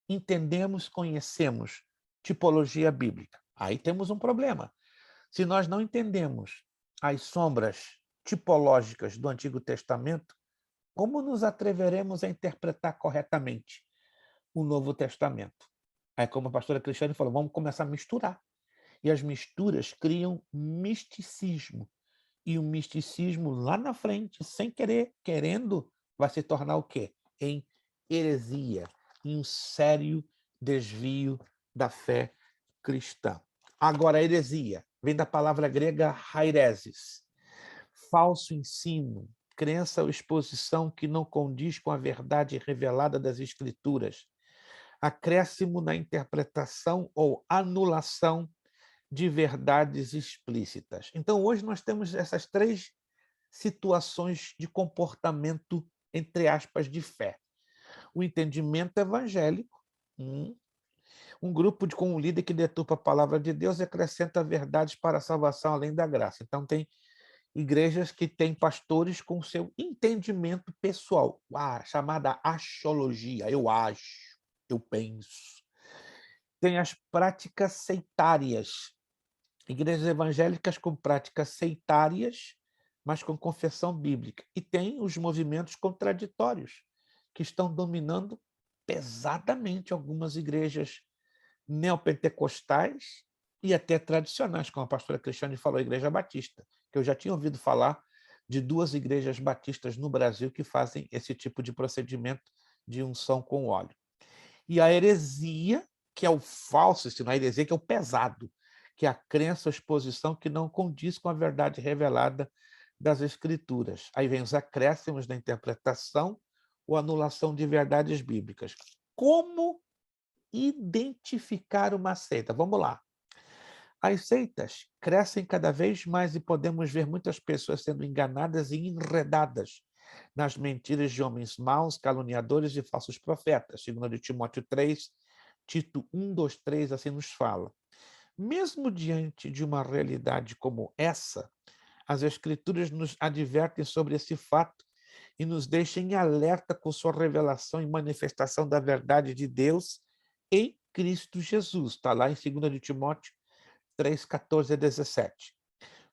entendemos, conhecemos tipologia bíblica? Aí temos um problema. Se nós não entendemos as sombras tipológicas do Antigo Testamento, como nos atreveremos a interpretar corretamente o Novo Testamento? Aí, como a pastora Cristiane falou, vamos começar a misturar. E as misturas criam misticismo. E o misticismo lá na frente, sem querer, querendo, vai se tornar o quê? Em heresia, em um sério desvio da fé cristã. Agora, a heresia vem da palavra grega hairesis, falso ensino, crença ou exposição que não condiz com a verdade revelada das Escrituras, acréscimo na interpretação ou anulação de verdades explícitas. Então, hoje nós temos essas três situações de comportamento, entre aspas, de fé. O entendimento evangélico, um grupo com um líder que deturpa a palavra de Deus e acrescenta verdades para a salvação além da graça. Então, tem igrejas que têm pastores com seu entendimento pessoal, chamada axiologia. Eu acho, eu penso. Tem as práticas sectárias, igrejas evangélicas com práticas sectárias, mas com confessão bíblica. E tem os movimentos contraditórios, que estão dominando pesadamente algumas igrejas neopentecostais e até tradicionais, como a pastora Cristiane falou, a Igreja Batista, que eu já tinha ouvido falar de 2 igrejas batistas no Brasil que fazem esse tipo de procedimento de unção com óleo. E a heresia, que é o falso ensino, a heresia que é o pesado, que é a crença ou exposição que não condiz com a verdade revelada das Escrituras. Aí vem os acréscimos da interpretação ou anulação de verdades bíblicas. Como identificar uma seita? Vamos lá. As seitas crescem cada vez mais e podemos ver muitas pessoas sendo enganadas e enredadas nas mentiras de homens maus, caluniadores e falsos profetas. Segundo de Timóteo 3, Tito 1, 2, 3, assim nos fala. Mesmo diante de uma realidade como essa, as Escrituras nos advertem sobre esse fato e nos deixam em alerta com sua revelação e manifestação da verdade de Deus em Cristo Jesus. Está lá em 2 de Timóteo 3, 14 a 17.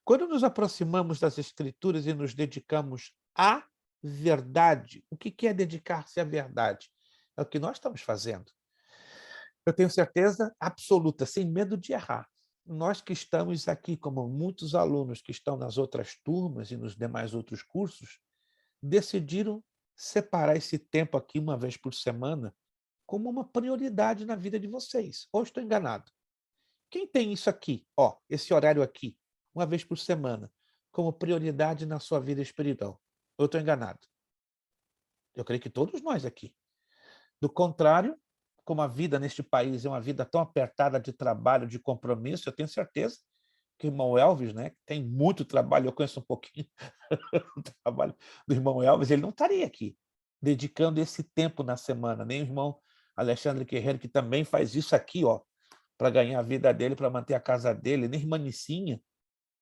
Quando nos aproximamos das Escrituras e nos dedicamos à verdade, o que é dedicar-se à verdade? É o que nós estamos fazendo. Eu tenho certeza absoluta, sem medo de errar. Nós que estamos aqui, como muitos alunos que estão nas outras turmas e nos demais outros cursos, decidiram separar esse tempo aqui uma vez por semana como uma prioridade na vida de vocês. Ou estou enganado? Quem tem isso aqui, esse horário aqui, uma vez por semana, como prioridade na sua vida espiritual? Ou eu estou enganado? Eu creio que todos nós aqui. Do contrário, como a vida neste país é uma vida tão apertada de trabalho, de compromisso, eu tenho certeza que o irmão Elvis, né, tem muito trabalho, eu conheço um pouquinho do trabalho do irmão Elvis, ele não estaria aqui dedicando esse tempo na semana, nem o irmão Alexandre Guerreiro, que também faz isso aqui, para ganhar a vida dele, para manter a casa dele, nem irmã Nicinha,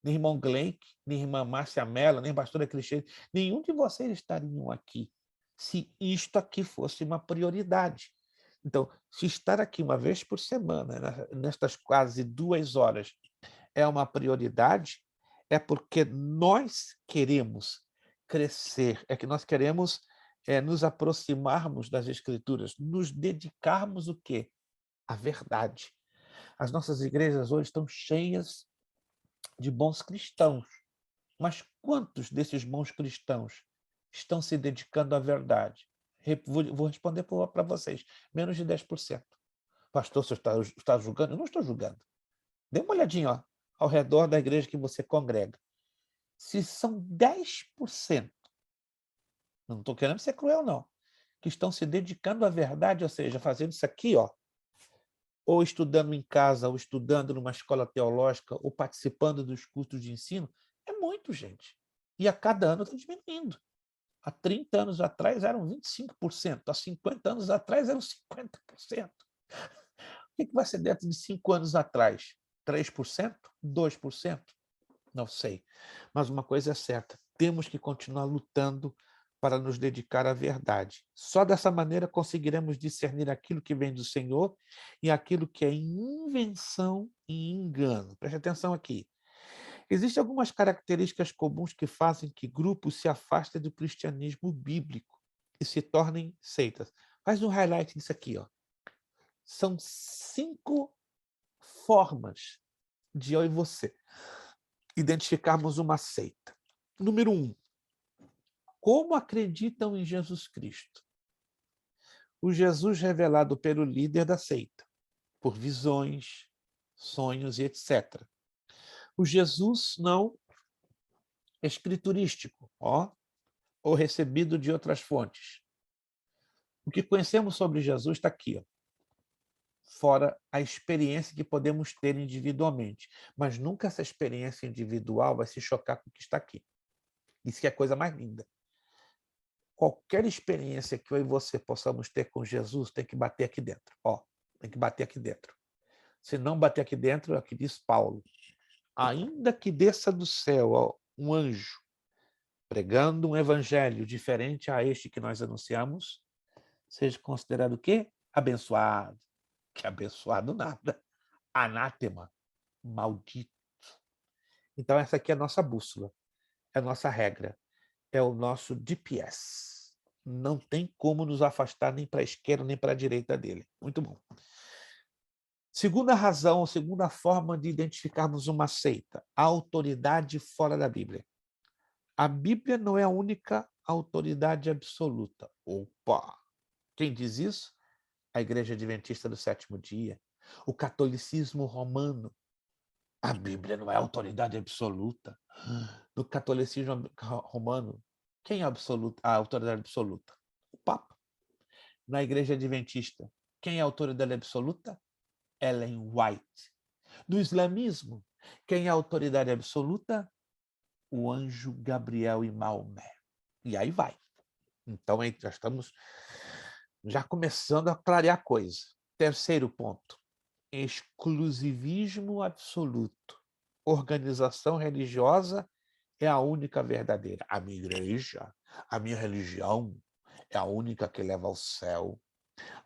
nem irmão Glenck, nem irmã Márcia Mello, nem pastora Cristiane, nenhum de vocês estariam aqui se isto aqui fosse uma prioridade. Então, se estar aqui uma vez por semana, nestas quase 2 horas, é uma prioridade, é porque nós queremos crescer, é que nós queremos nos aproximarmos das Escrituras, nos dedicarmos o quê? A verdade. As nossas igrejas hoje estão cheias de bons cristãos, mas quantos desses bons cristãos estão se dedicando à verdade? Vou responder para vocês, menos de 10%. Pastor, você está julgando? Eu não estou julgando. Dê uma olhadinha ao redor da igreja que você congrega. Se são 10%, não estou querendo ser cruel, não, que estão se dedicando à verdade, ou seja, fazendo isso aqui, ou estudando em casa, ou estudando numa escola teológica, ou participando dos cursos de ensino, é muito, gente. E a cada ano está diminuindo. Há 30 anos atrás eram 25%, há 50 anos atrás eram 50%. O que vai ser dentro de 5 anos atrás? 3%? 2%? Não sei. Mas uma coisa é certa, temos que continuar lutando para nos dedicar à verdade. Só dessa maneira conseguiremos discernir aquilo que vem do Senhor e aquilo que é invenção e engano. Preste atenção aqui. Existem algumas características comuns que fazem que grupos se afastem do cristianismo bíblico e se tornem seitas. Faz um highlight disso aqui. São 5 formas de eu e você identificarmos uma seita. Número 1. Como acreditam em Jesus Cristo? O Jesus revelado pelo líder da seita, por visões, sonhos e etc. O Jesus não escriturístico, ou recebido de outras fontes. O que conhecemos sobre Jesus está aqui, fora a experiência que podemos ter individualmente. Mas nunca essa experiência individual vai se chocar com o que está aqui. Isso que é a coisa mais linda. Qualquer experiência que eu e você possamos ter com Jesus tem que bater aqui dentro. Tem que bater aqui dentro. Se não bater aqui dentro, é o que diz Paulo. Ainda que desça do céu um anjo pregando um evangelho diferente a este que nós anunciamos, seja considerado o quê? Abençoado. Que abençoado nada. Anátema. Maldito. Então essa aqui é a nossa bússola. É a nossa regra. É o nosso GPS. Não tem como nos afastar nem para a esquerda nem para a direita dele. Muito bom. Segunda razão, segunda forma de identificarmos uma seita, a autoridade fora da Bíblia. A Bíblia não é a única autoridade absoluta. Opa! Quem diz isso? A Igreja Adventista do Sétimo Dia, o catolicismo romano. A Bíblia não é autoridade absoluta. No catolicismo romano, quem é a autoridade absoluta? O Papa. Na Igreja Adventista, quem é a autoridade absoluta? Ellen White. No islamismo, quem é a autoridade absoluta? O anjo Gabriel e Maomé. E aí vai. Então, já estamos começando a clarear a coisa. Terceiro ponto. Exclusivismo absoluto. Organização religiosa é a única verdadeira. A minha igreja, a minha religião é a única que leva ao céu.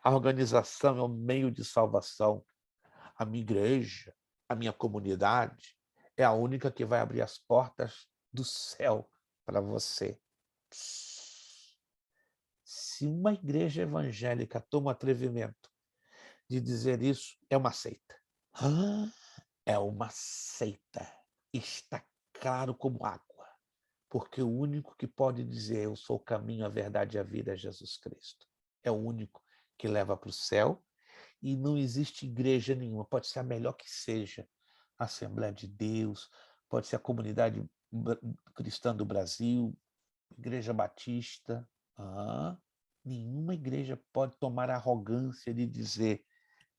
A organização é o meio de salvação. A minha igreja, a minha comunidade é a única que vai abrir as portas do céu para você. Se uma igreja evangélica toma o atrevimento de dizer isso, é uma seita. É uma seita. Está claro como água. Porque o único que pode dizer eu sou o caminho, a verdade e a vida é Jesus Cristo. É o único que leva para o céu e não existe igreja nenhuma. Pode ser a melhor que seja. A Assembleia de Deus, pode ser a Comunidade Cristã do Brasil, Igreja Batista. Nenhuma igreja pode tomar a arrogância de dizer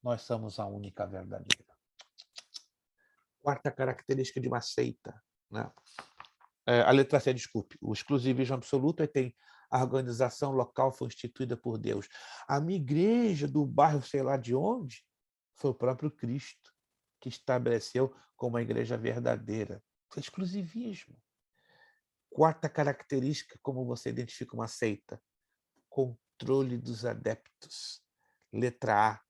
nós somos a única verdadeira. Quarta característica de uma seita, né? A letra C, desculpe. O exclusivismo absoluto tem a organização local foi instituída por Deus. A minha igreja do bairro sei lá de onde foi o próprio Cristo que estabeleceu como a igreja verdadeira. exclusivismo. Quarta característica, como você identifica uma seita: controle dos adeptos. Letra A,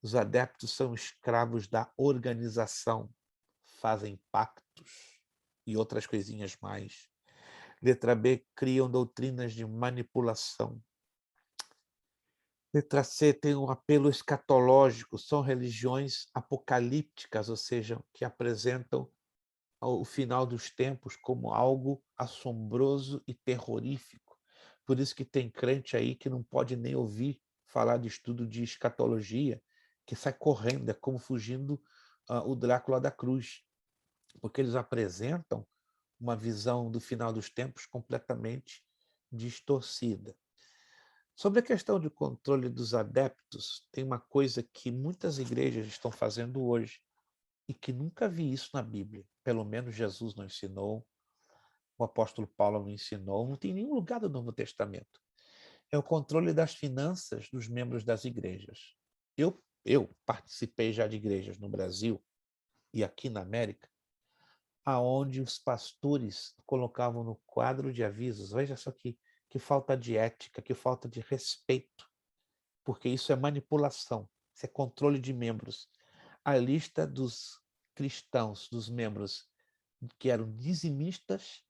os adeptos são escravos da organização, fazem pactos e outras coisinhas mais. Letra B, criam doutrinas de manipulação. Letra C, tem um apelo escatológico, são religiões apocalípticas, ou seja, que apresentam o final dos tempos como algo assombroso e terrorífico. Por isso que tem crente aí que não pode nem ouvir falar de estudo de escatologia, que sai correndo, é como fugindo o Drácula da cruz, porque eles apresentam uma visão do final dos tempos completamente distorcida. Sobre a questão de controle dos adeptos, tem uma coisa que muitas igrejas estão fazendo hoje e que nunca vi isso na Bíblia. Pelo menos Jesus não ensinou, o apóstolo Paulo não ensinou, não tem nenhum lugar do Novo Testamento. É o controle das finanças dos membros das igrejas. Eu participei já de igrejas no Brasil e aqui na América, aonde os pastores colocavam no quadro de avisos, veja só que falta de ética, que falta de respeito, porque isso é manipulação, isso é controle de membros. A lista dos cristãos, dos membros que eram dizimistas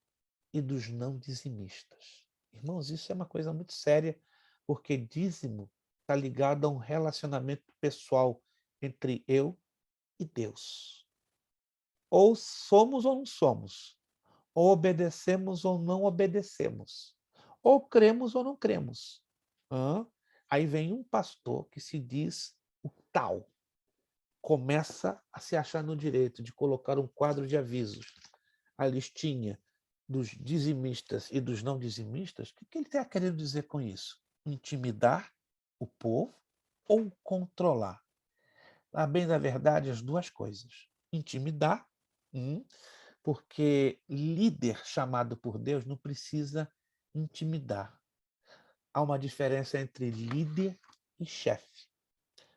e dos não dizimistas. Irmãos, isso é uma coisa muito séria, porque dízimo está ligado a um relacionamento pessoal entre eu e Deus. Ou somos ou não somos. Ou obedecemos ou não obedecemos. Ou cremos ou não cremos. Aí vem um pastor que se diz o tal, começa a se achar no direito de colocar um quadro de avisos, a listinha dos dizimistas e dos não dizimistas. O que ele está querendo dizer com isso? Intimidar o povo ou controlar? A bem da verdade, as duas coisas. Intimidar, porque líder chamado por Deus não precisa intimidar. Há uma diferença entre líder e chefe.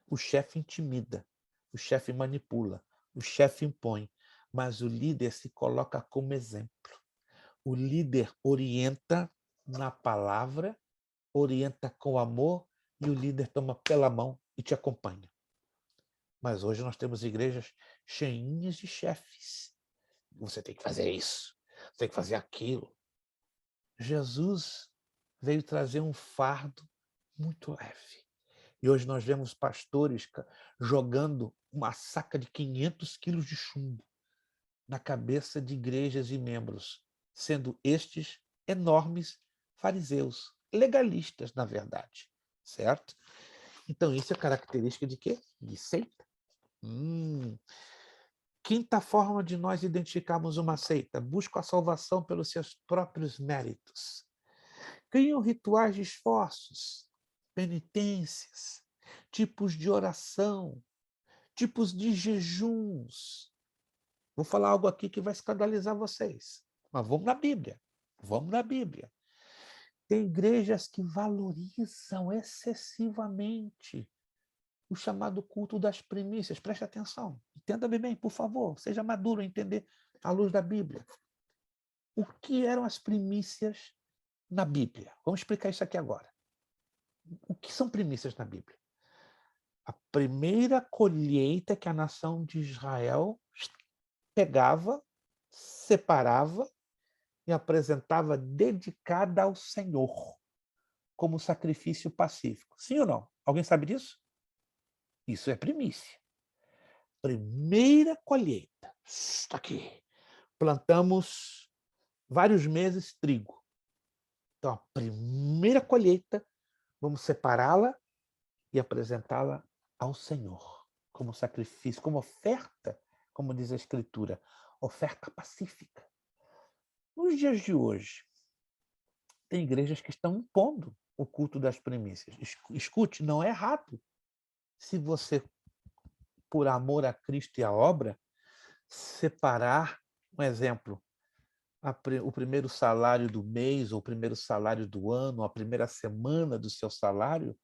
O chefe intimida, o chefe manipula, o chefe impõe, mas o líder se coloca como exemplo. O líder orienta na palavra, orienta com amor, e o líder toma pela mão e te acompanha. Mas hoje nós temos igrejas cheinhas de chefes. Você tem que fazer isso, você tem que fazer aquilo. Jesus veio trazer um fardo muito leve. E hoje nós vemos pastores jogando uma saca de 500 quilos de chumbo na cabeça de igrejas e membros, sendo estes enormes fariseus, legalistas, na verdade. Certo? Então, isso é característica de quê? De seita. Quinta forma de nós identificarmos uma seita: busca a salvação pelos seus próprios méritos. Criam rituais de esforços, penitências, tipos de oração, tipos de jejuns. Vou falar algo aqui que vai escandalizar vocês, mas vamos na Bíblia. Vamos na Bíblia. Tem igrejas que valorizam excessivamente o chamado culto das primícias. Preste atenção, entenda bem, por favor, seja maduro a entender à luz da Bíblia. O que eram as primícias na Bíblia? Vamos explicar isso aqui agora. O que são primícias na Bíblia? A primeira colheita que a nação de Israel pegava, separava e apresentava dedicada ao Senhor, como sacrifício pacífico. Sim ou não? Alguém sabe disso? Isso é primícia. Primeira colheita. Está aqui. Plantamos vários meses trigo. Então, a primeira colheita, vamos separá-la e apresentá-la ao Senhor, como sacrifício, como oferta, como diz a Escritura, oferta pacífica. Nos dias de hoje, tem igrejas que estão impondo o culto das primícias. Escute, não é errado. Se você, por amor a Cristo e à obra, separar, um exemplo, o primeiro salário do mês, ou o primeiro salário do ano, a primeira semana do seu salário,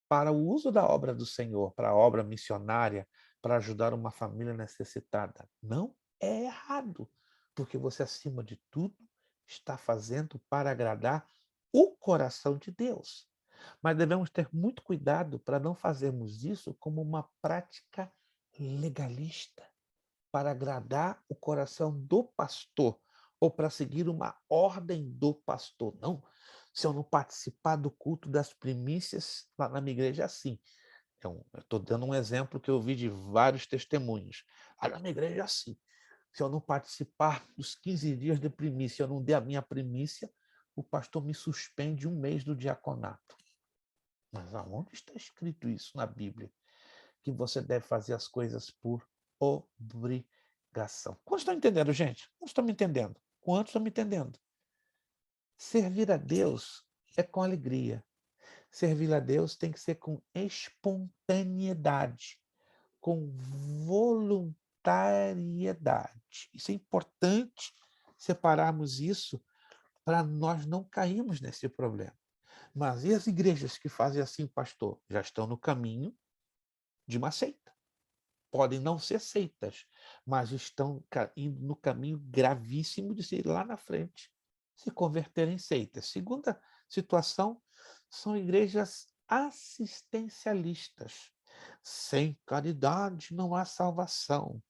para o uso da obra do Senhor, para a obra missionária, para ajudar uma família necessitada. Não é errado. porque você, acima de tudo, está fazendo para agradar o coração de Deus. Mas devemos ter muito cuidado para não fazermos isso como uma prática legalista, para agradar o coração do pastor ou para seguir uma ordem do pastor. Não, se eu não participar do culto das primícias, lá na minha igreja é assim. Eu estou dando um exemplo que eu vi de vários testemunhos. Lá na minha igreja é assim. Se eu não participar dos 15 dias de primícia, eu não der a minha primícia, o pastor me suspende 1 mês do diaconato. Mas aonde está escrito isso na Bíblia? Que você deve fazer as coisas por obrigação. Quantos estão entendendo, gente? Quantos estão me entendendo? Quantos estão me entendendo? Servir a Deus é com alegria. Servir a Deus tem que ser com espontaneidade, com voluntariedade. Isso é importante separarmos isso para nós não cairmos nesse problema. Mas e as igrejas que fazem assim, pastor? Já estão no caminho de uma seita. Podem não ser seitas, mas estão indo no caminho gravíssimo de ser lá na frente se converterem em seitas. Segunda situação são igrejas assistencialistas. Sem caridade não há salvação.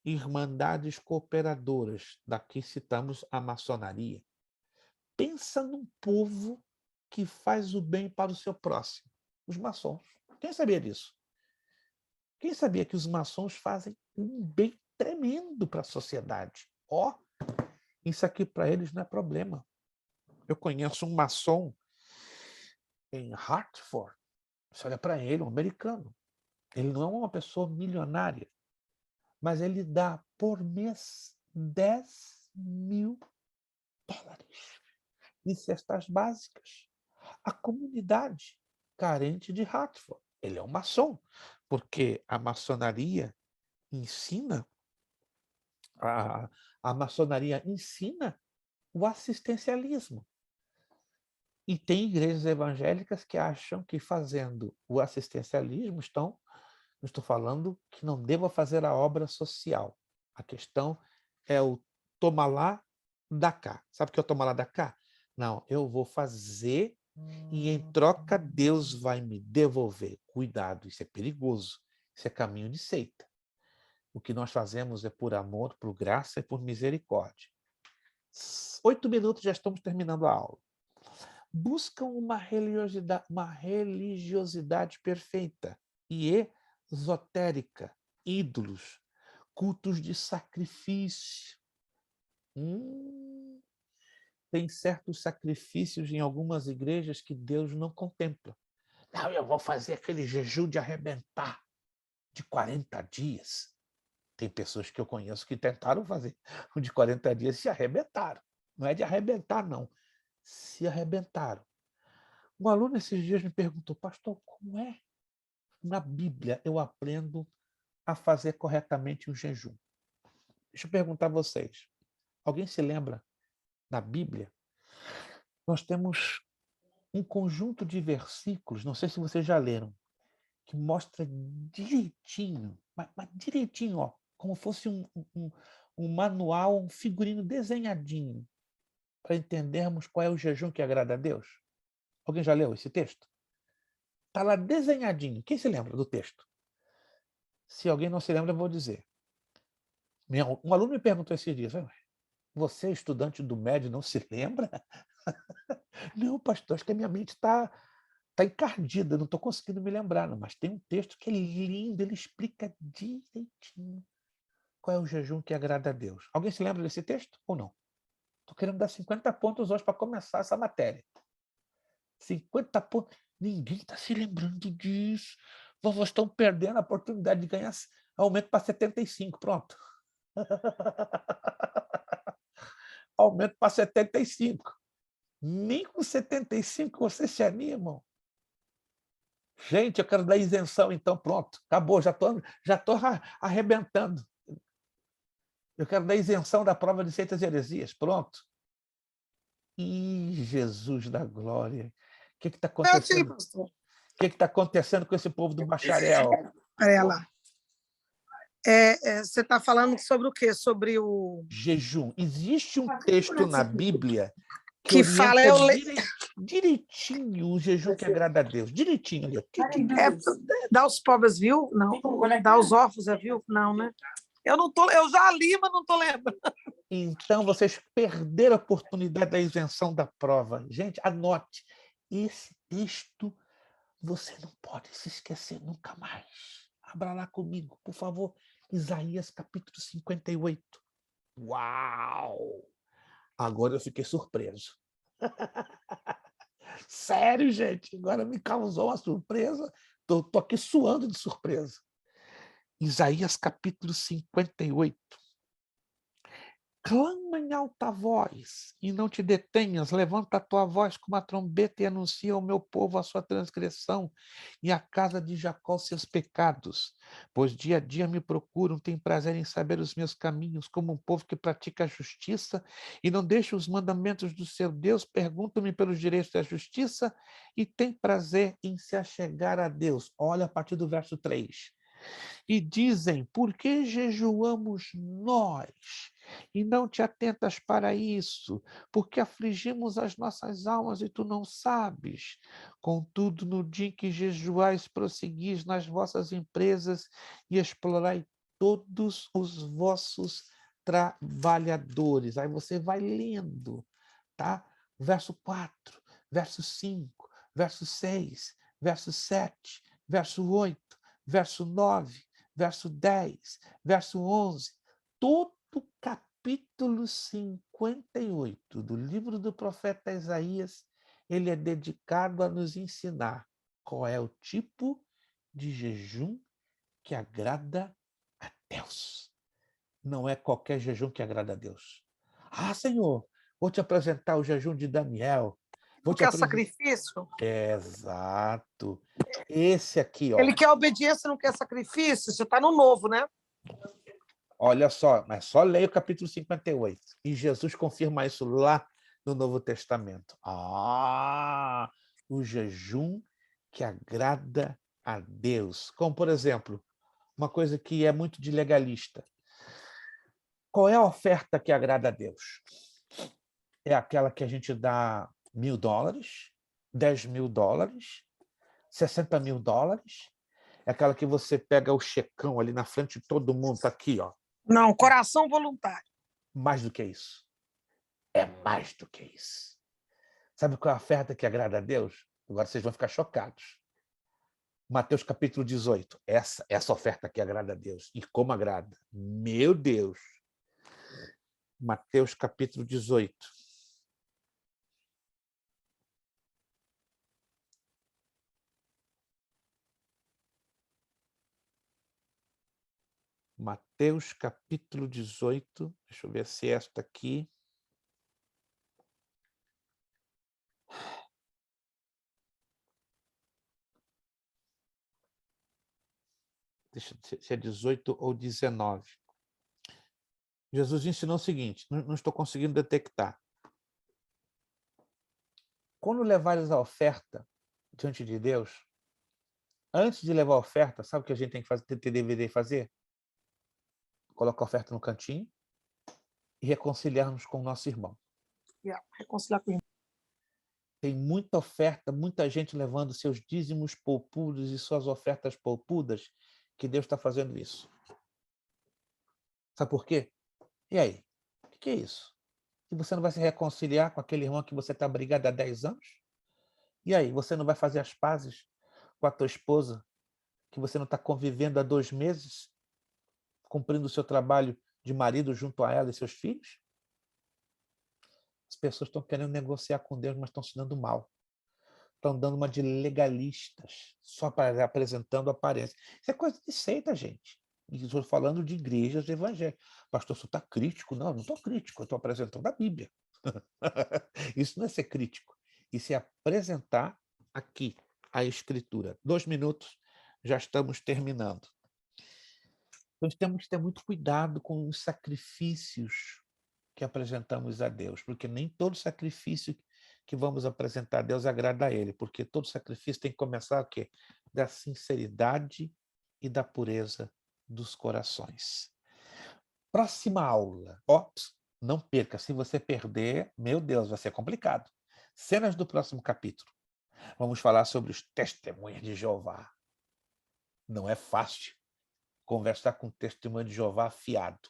Irmandades cooperadoras, daqui citamos a maçonaria. Pensa num povo que faz o bem para o seu próximo. Os maçons. Quem sabia disso? Quem sabia que os maçons fazem um bem tremendo para a sociedade? Isso aqui para eles não é problema. Eu conheço um maçom em Hartford. Você olha para ele, um americano. Ele não é uma pessoa milionária, mas ele dá por mês $10.000 em cestas básicas. A comunidade carente de Hartford. Ele é um maçom, porque a maçonaria ensina, a maçonaria ensina o assistencialismo. E tem igrejas evangélicas que acham que fazendo o assistencialismo não estou falando que não deva fazer a obra social. A questão é o toma lá, dá cá. Sabe o que é o toma lá, dá cá? Não, eu vou fazer e em troca Deus vai me devolver. Cuidado, isso é perigoso. Isso é caminho de seita. O que nós fazemos é por amor, por graça e por misericórdia. 8 minutos, já estamos terminando a aula. Buscam uma religiosidade perfeita e esotérica, ídolos, cultos de sacrifício. Tem certos sacrifícios em algumas igrejas que Deus não contempla. Não, eu vou fazer aquele jejum de arrebentar de 40 dias. Tem pessoas que eu conheço que tentaram fazer o de 40 dias e se arrebentaram. Não é de arrebentar, não. Se arrebentaram. Um aluno esses dias me perguntou, pastor, como é na Bíblia eu aprendo a fazer corretamente um jejum? Deixa eu perguntar a vocês. Alguém se lembra? Na Bíblia, nós temos um conjunto de versículos, não sei se vocês já leram, que mostra direitinho, mas direitinho, como fosse um manual, um figurino desenhadinho, para entendermos qual é o jejum que agrada a Deus. Alguém já leu esse texto? Está lá desenhadinho. Quem se lembra do texto? Se alguém não se lembra, eu vou dizer. Um aluno me perguntou esses dias, você, estudante do médio, não se lembra? Não, pastor, acho que a minha mente está encardida, não estou conseguindo me lembrar, não. Mas tem um texto que é lindo, ele explica direitinho qual é o jejum que agrada a Deus. Alguém se lembra desse texto ou não? Estou querendo dar 50 pontos hoje para começar essa matéria. 50 pontos. Ninguém está se lembrando disso. Vocês estão perdendo a oportunidade de ganhar aumento para 75. Pronto. Aumento para 75. Nem com 75 vocês se animam. Gente, eu quero dar isenção, então pronto. Acabou, já estou arrebentando. Eu quero dar isenção da prova de seitas e heresias. Pronto. Ih, Jesus da glória. O que está acontecendo? O que está acontecendo com esse povo do bacharel? Olha lá. Você está falando sobre o quê? Sobre o... Jejum. Existe um texto na Bíblia que Que fala... orienta direitinho o jejum que agrada a Deus. Direitinho ali. Dá aos pobres, viu? Não. Dá aos órfãos, viu? Não, né? Eu já li, mas não estou lembrando. Então, vocês perderam a oportunidade da isenção da prova. Gente, anote. Esse texto você não pode se esquecer nunca mais. Abra lá comigo, por favor. Isaías, capítulo 58. Uau! Agora eu fiquei surpreso. Sério, gente? Agora me causou uma surpresa. Estou aqui suando de surpresa. Isaías, capítulo 58. Clama em alta voz e não te detenhas, levanta a tua voz como a trombeta e anuncia ao meu povo a sua transgressão e à casa de Jacó seus pecados. Pois dia a dia me procuram, têm prazer em saber os meus caminhos, como um povo que pratica a justiça e não deixa os mandamentos do seu Deus, perguntam-me pelos direitos da justiça e tem prazer em se achegar a Deus. Olha a partir do verso 3. E dizem, por que jejuamos nós? E não te atentas para isso, porque afligimos as nossas almas e tu não sabes. Contudo, no dia em que jejuais, prosseguis nas vossas empresas e explorai todos os vossos trabalhadores. Aí você vai lendo, tá? Verso 4, verso 5, verso 6, verso 7, verso 8, verso 9, verso 10, verso 11, todo o capítulo 58 do livro do profeta Isaías, ele é dedicado a nos ensinar qual é o tipo de jejum que agrada a Deus. Não é qualquer jejum que agrada a Deus. Ah, Senhor, vou te apresentar o jejum de Daniel. Porque é sacrifício? Exato. Esse aqui, ó. Ele quer obediência, não quer sacrifício? Você está no novo, né? Olha só, mas só leia o capítulo 58. E Jesus confirma isso lá no Novo Testamento. Ah, o jejum que agrada a Deus. Como, por exemplo, uma coisa que é muito de legalista. Qual é a oferta que agrada a Deus? É aquela que a gente dá $1.000, $10.000, $60.000? É aquela que você pega o checão ali na frente de todo mundo, tá aqui, ó. Não, coração voluntário. Mais do que isso. É mais do que isso. Sabe qual é a oferta que agrada a Deus? Agora vocês vão ficar chocados. Mateus capítulo 18. Essa oferta que agrada a Deus. E como agrada? Meu Deus! Mateus capítulo 18. Mateus capítulo 18. Deixa eu ver se é esta aqui. Deixa se é 18 ou 19. Jesus ensinou o seguinte, não estou conseguindo detectar. Quando levares a oferta diante de Deus, antes de levar a oferta, sabe o que a gente tem que fazer, deveria fazer? Colocar a oferta no cantinho e reconciliarmos com o nosso irmão. Reconciliar com o irmão. Tem muita oferta, muita gente levando seus dízimos poupudos e suas ofertas poupudas, que Deus está fazendo isso. Sabe por quê? E aí? O que é isso? E você não vai se reconciliar com aquele irmão que você está brigado há 10 anos? E aí? Você não vai fazer as pazes com a tua esposa, que você não está convivendo há 2 meses, cumprindo o seu trabalho de marido junto a ela e seus filhos? As pessoas estão querendo negociar com Deus, mas estão se dando mal. Estão dando uma de legalistas, só para apresentando aparência. Isso é coisa de seita, gente. E estou falando de igrejas evangélicas. Pastor, você está crítico? Não estou crítico, eu estou apresentando a Bíblia. Isso não é ser crítico. Isso é apresentar aqui a Escritura. 2 minutos, já estamos terminando. Então, temos que ter muito cuidado com os sacrifícios que apresentamos a Deus, porque nem todo sacrifício que vamos apresentar a Deus agrada a Ele, porque todo sacrifício tem que começar o quê? Da sinceridade e da pureza dos corações. Próxima aula. Ó, não perca. Se você perder, meu Deus, vai ser complicado. Cenas do próximo capítulo. Vamos falar sobre os testemunhas de Jeová. Não é fácil conversar com o testemunho de Jeová afiado.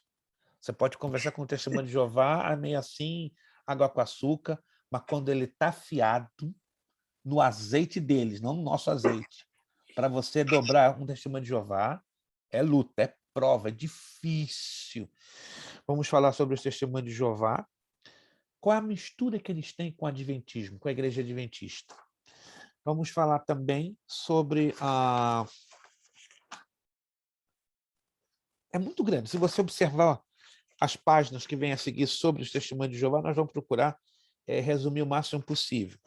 Você pode conversar com o testemunho de Jeová meio assim, água com açúcar, mas quando ele está afiado no azeite deles, não no nosso azeite, para você dobrar um testemunho de Jeová, é luta, é prova, é difícil. Vamos falar sobre os testemunhos de Jeová. Qual é a mistura que eles têm com o adventismo, com a igreja adventista? Vamos falar também sobre a... É muito grande. Se você observar as páginas que vêm a seguir sobre os testemunhos de Jeová, nós vamos procurar resumir o máximo possível.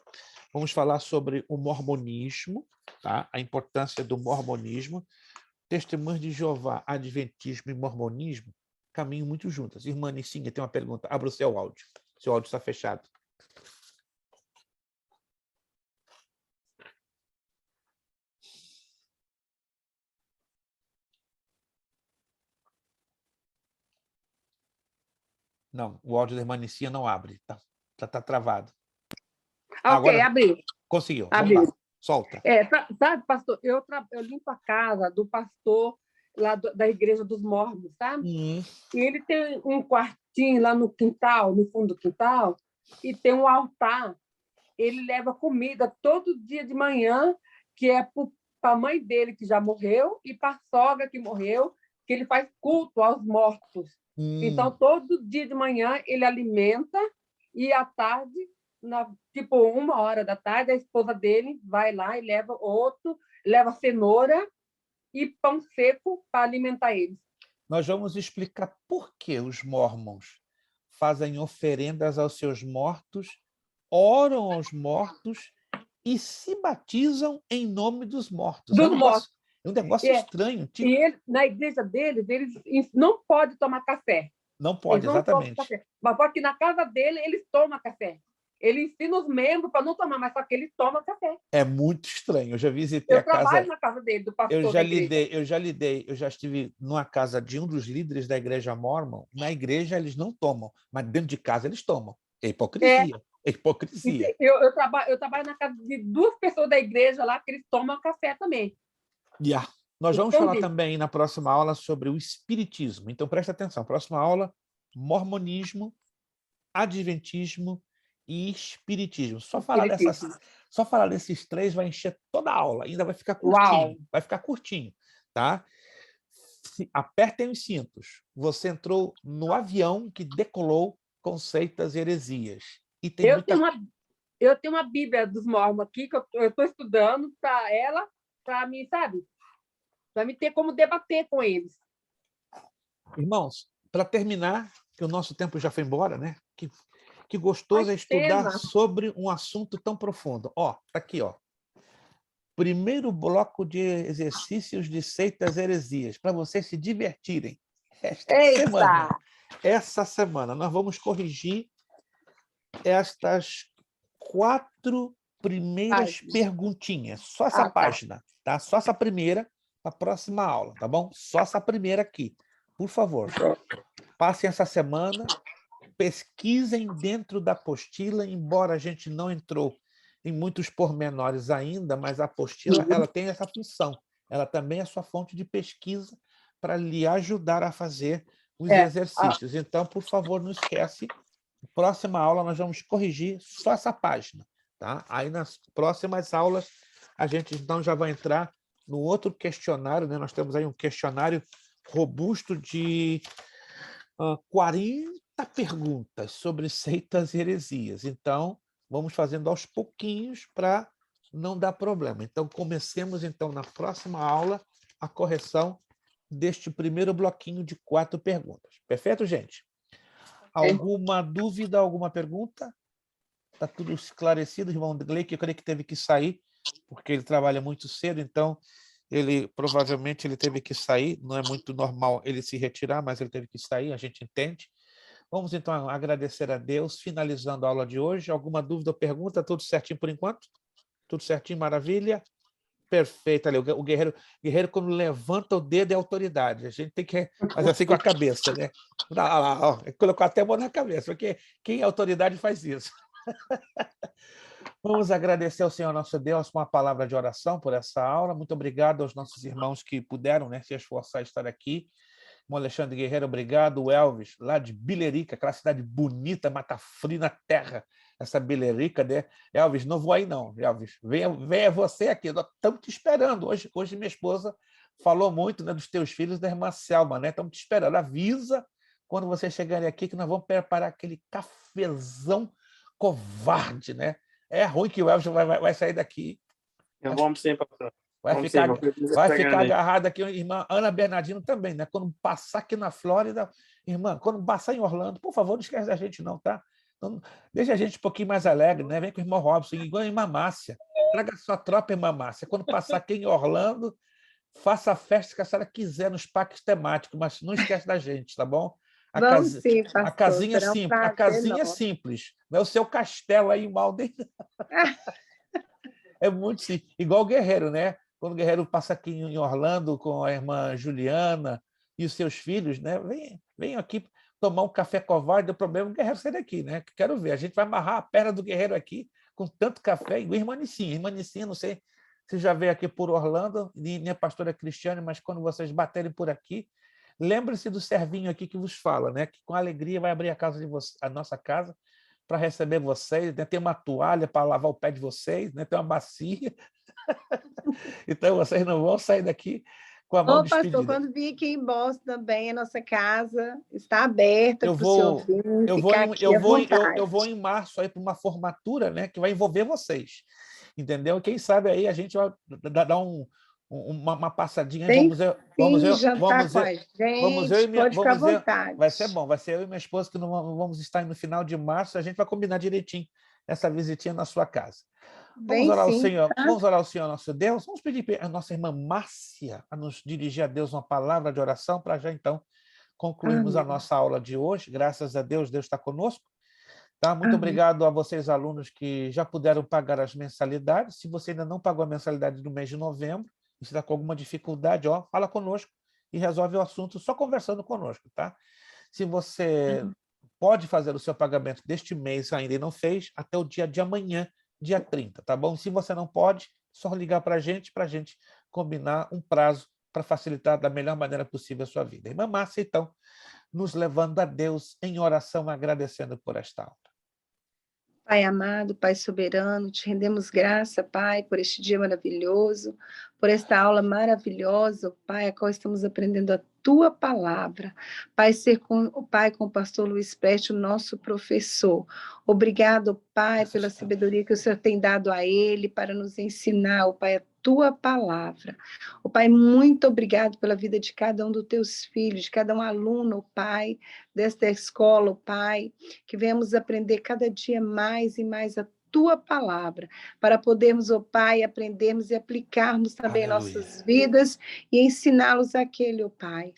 Vamos falar sobre o mormonismo, tá? A importância do mormonismo. Testemunhos de Jeová, adventismo e mormonismo caminham muito juntas. Irmã Nissinha tem uma pergunta. Abra o seu áudio. Seu áudio está fechado. Não, o áudio da irmã Nissinha não abre. Tá travado. Ok, Agora abriu. conseguiu. Abriu. Vamos lá. Solta. Sabe, pastor, eu limpo a casa do pastor lá da igreja dos Mormons, sabe? E ele tem um quartinho lá no quintal, no fundo do quintal, e tem um altar. Ele leva comida todo dia de manhã, que é para a mãe dele, que já morreu, e para a sogra, que morreu, que ele faz culto aos mortos. Então, todo dia de manhã, ele alimenta, e à tarde, tipo 1h da tarde, a esposa dele vai lá e leva cenoura e pão seco para alimentar eles. Nós vamos explicar por que os mormons fazem oferendas aos seus mortos, oram aos mortos e se batizam em nome dos mortos. É um negócio estranho. Tipo... E na igreja deles, eles não podem tomar café. Não pode, exatamente. Café. Mas porque na casa dele, eles tomam café. Ele ensina os membros para não tomar, mas só que eles tomam café. É muito estranho. Eu já visitei a casa... Eu trabalho na casa dele, do pastor eu já estive numa casa de um dos líderes da igreja Mormon. Na igreja eles não tomam, mas dentro de casa eles tomam. É hipocrisia. É hipocrisia. Eu trabalho na casa de 2 pessoas da igreja lá que eles tomam café também. Nós vamos falar também na próxima aula sobre o espiritismo. Então, presta atenção. Próxima aula, mormonismo, adventismo e espiritismo. Só falar desses 3 vai encher toda a aula. Ainda vai ficar curtinho. Uau. Vai ficar curtinho, tá? Apertem os cintos. Você entrou no avião que decolou com seitas e heresias. E tem eu tenho uma Bíblia dos Mormons aqui que eu estou estudando para mim, sabe? Para me ter como debater com eles. Irmãos, para terminar, que o nosso tempo já foi embora, né? Que gostoso é estudar sobre um assunto tão profundo. Tá aqui, primeiro bloco de exercícios de seitas e heresias, para vocês se divertirem. Essa semana nós vamos corrigir estas 4 primeiras perguntinhas. Só essa página, tá? Só essa primeira para a próxima aula, tá bom? Só essa primeira aqui. Por favor, passem essa semana, pesquisem dentro da apostila, embora a gente não entrou em muitos pormenores ainda, mas a apostila ela tem essa função. Ela também é sua fonte de pesquisa para lhe ajudar a fazer os exercícios. Então, por favor, não esquece. Próxima aula nós vamos corrigir só essa página, tá? Aí nas próximas aulas a gente então já vai entrar no outro questionário, né? Nós temos aí um questionário robusto de 40 perguntas sobre seitas e heresias. Então, vamos fazendo aos pouquinhos para não dar problema. Então, comecemos então na próxima aula a correção deste primeiro bloquinho de 4 perguntas. Perfeito, gente? Alguma dúvida, alguma pergunta? Está tudo esclarecido, irmão Gleick? Eu creio que teve que sair, porque ele trabalha muito cedo, então provavelmente ele teve que sair. Não é muito normal ele se retirar, mas ele teve que sair, a gente entende. Vamos então agradecer a Deus, finalizando a aula de hoje. Alguma dúvida ou pergunta? Tudo certinho por enquanto? Tudo certinho, maravilha? Perfeito, ali. O guerreiro, quando levanta o dedo, é autoridade. A gente tem que fazer assim com a cabeça, né? Colocou até a mão na cabeça, porque quem é autoridade faz isso. Vamos agradecer ao Senhor nosso Deus com uma palavra de oração por essa aula. Muito obrigado aos nossos irmãos que puderam, né, se esforçar a estar aqui. O Alexandre Guerreiro, obrigado. O Elvis, lá de Bilerica, aquela cidade bonita, mata frio na terra, essa Bilerica, né? Elvis, não vou aí não, Elvis. Venha você aqui, nós estamos te esperando. Hoje minha esposa falou muito, né, dos teus filhos da irmã Selma, né? Estamos te esperando. Avisa quando vocês chegarem aqui que nós vamos preparar aquele cafezão covarde, né? É ruim que o Elvis vai sair daqui. Eu vou sim, pastor. Vai ficar agarrado aqui, irmã Ana Bernardino também, né? Quando passar aqui na Flórida, irmã, quando passar em Orlando, por favor, não esquece da gente não, tá? Então, deixa a gente um pouquinho mais alegre, né? Vem com o irmão Robson, igual a irmã Márcia. Traga a sua tropa, irmã Márcia. Quando passar aqui em Orlando, faça a festa que a senhora quiser nos parques temáticos, mas não esquece da gente, tá bom? Sim, pastor, a casinha simples. A casinha é simples. Não é o seu castelo aí em Malden. É muito simples. Igual o Guerreiro, né? Quando o Guerreiro passa aqui em Orlando com a irmã Juliana e os seus filhos, né? Vem aqui tomar um café covarde, o problema é o Guerreiro sair daqui, né? Quero ver. A gente vai amarrar a perna do Guerreiro aqui com tanto café, igual a irmã Nicinha. Irmã Nicinha, não sei se já veio aqui por Orlando, nem a pastora Cristiane, mas quando vocês baterem por aqui, lembre-se do servinho aqui que vos fala, né? Que com alegria vai abrir a nossa casa para receber vocês, né? Tem uma toalha para lavar o pé de vocês, né? Tem uma bacia. Então vocês não vão sair daqui com a mão despedida. Pastor, quando vir aqui em Boston também, a nossa casa está aberta para o senhor vir, eu vou em março aí para uma formatura, né? Que vai envolver vocês, entendeu? Quem sabe aí a gente vai dar uma passadinha. Vamos vai ser bom, vai ser eu e minha esposa que não vamos estar no final de março, a gente vai combinar direitinho essa visitinha na sua casa. Vamos orar ao Senhor, vamos orar ao Senhor nosso Deus, vamos pedir a nossa irmã Márcia a nos dirigir a Deus uma palavra de oração para já então concluirmos a nossa aula de hoje. Graças a Deus, Deus está conosco. Tá? Muito obrigado a vocês, alunos, que já puderam pagar as mensalidades. Se você ainda não pagou a mensalidade do mês de novembro, e se está com alguma dificuldade, fala conosco e resolve o assunto só conversando conosco, tá? Se você pode fazer o seu pagamento deste mês ainda e não fez, até o dia de amanhã, dia 30, tá bom? Se você não pode, só ligar para a gente combinar um prazo para facilitar da melhor maneira possível a sua vida. Irmã Márcia, então, nos levando a Deus em oração, agradecendo por esta aula. Pai amado, Pai soberano, te rendemos graça, Pai, por este dia maravilhoso, por esta aula maravilhosa, Pai, a qual estamos aprendendo a Tua palavra. Pai, com o pastor Luiz Preste, o nosso professor. Obrigado, Pai, pela sabedoria que o Senhor tem dado a ele para nos ensinar, Pai, a Tua palavra. Pai, muito obrigado pela vida de cada um dos Teus filhos, de cada um aluno, Pai, desta escola, Pai, que venhamos aprender cada dia mais e mais a Tua palavra, para podermos, Pai, aprendermos e aplicarmos também em nossas vidas e ensiná-los aquele, Pai.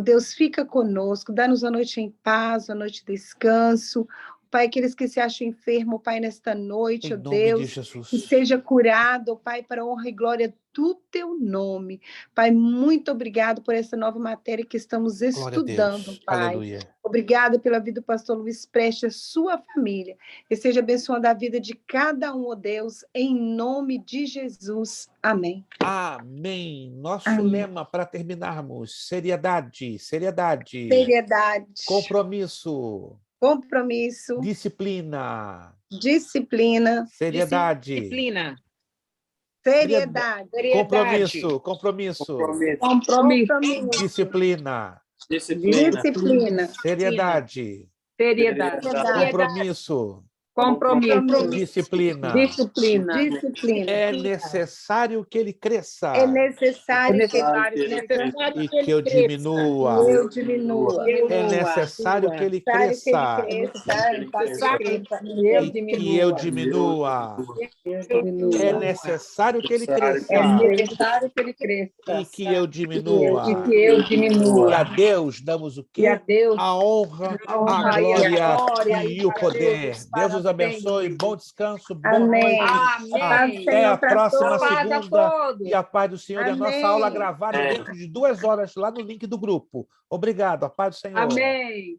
Deus, fica conosco, dá-nos a noite em paz, a noite de descanso. Pai, aqueles que se acham enfermos, Pai, nesta noite, Deus, que seja curado, Pai, para a honra e glória do Teu nome. Pai, muito obrigado por essa nova matéria que estamos estudando, Pai. Aleluia. Obrigada pela vida do pastor Luiz Preste, a sua família. Que seja abençoando a vida de cada um, Deus, em nome de Jesus. Amém. Amém. Nosso lema para terminarmos: seriedade. Compromisso. Disciplina. Seriedade. Compromisso. Disciplina. Seriedade. Compromisso. Disciplina. É necessário que ele cresça. E que eu diminua. É necessário que ele cresça. E que eu diminua. É necessário que ele cresça. E que eu diminua. E a Deus damos o quê? A honra, a glória e o poder. Deus nos abençoe, bom descanso, boa Amém. noite. Amém. Até a pra próxima todos. Paz a segunda. todos. E a paz do Senhor. E a nossa Amém. aula gravada dentro de 2 horas lá no link do grupo. Obrigado. A paz do Senhor. Amém.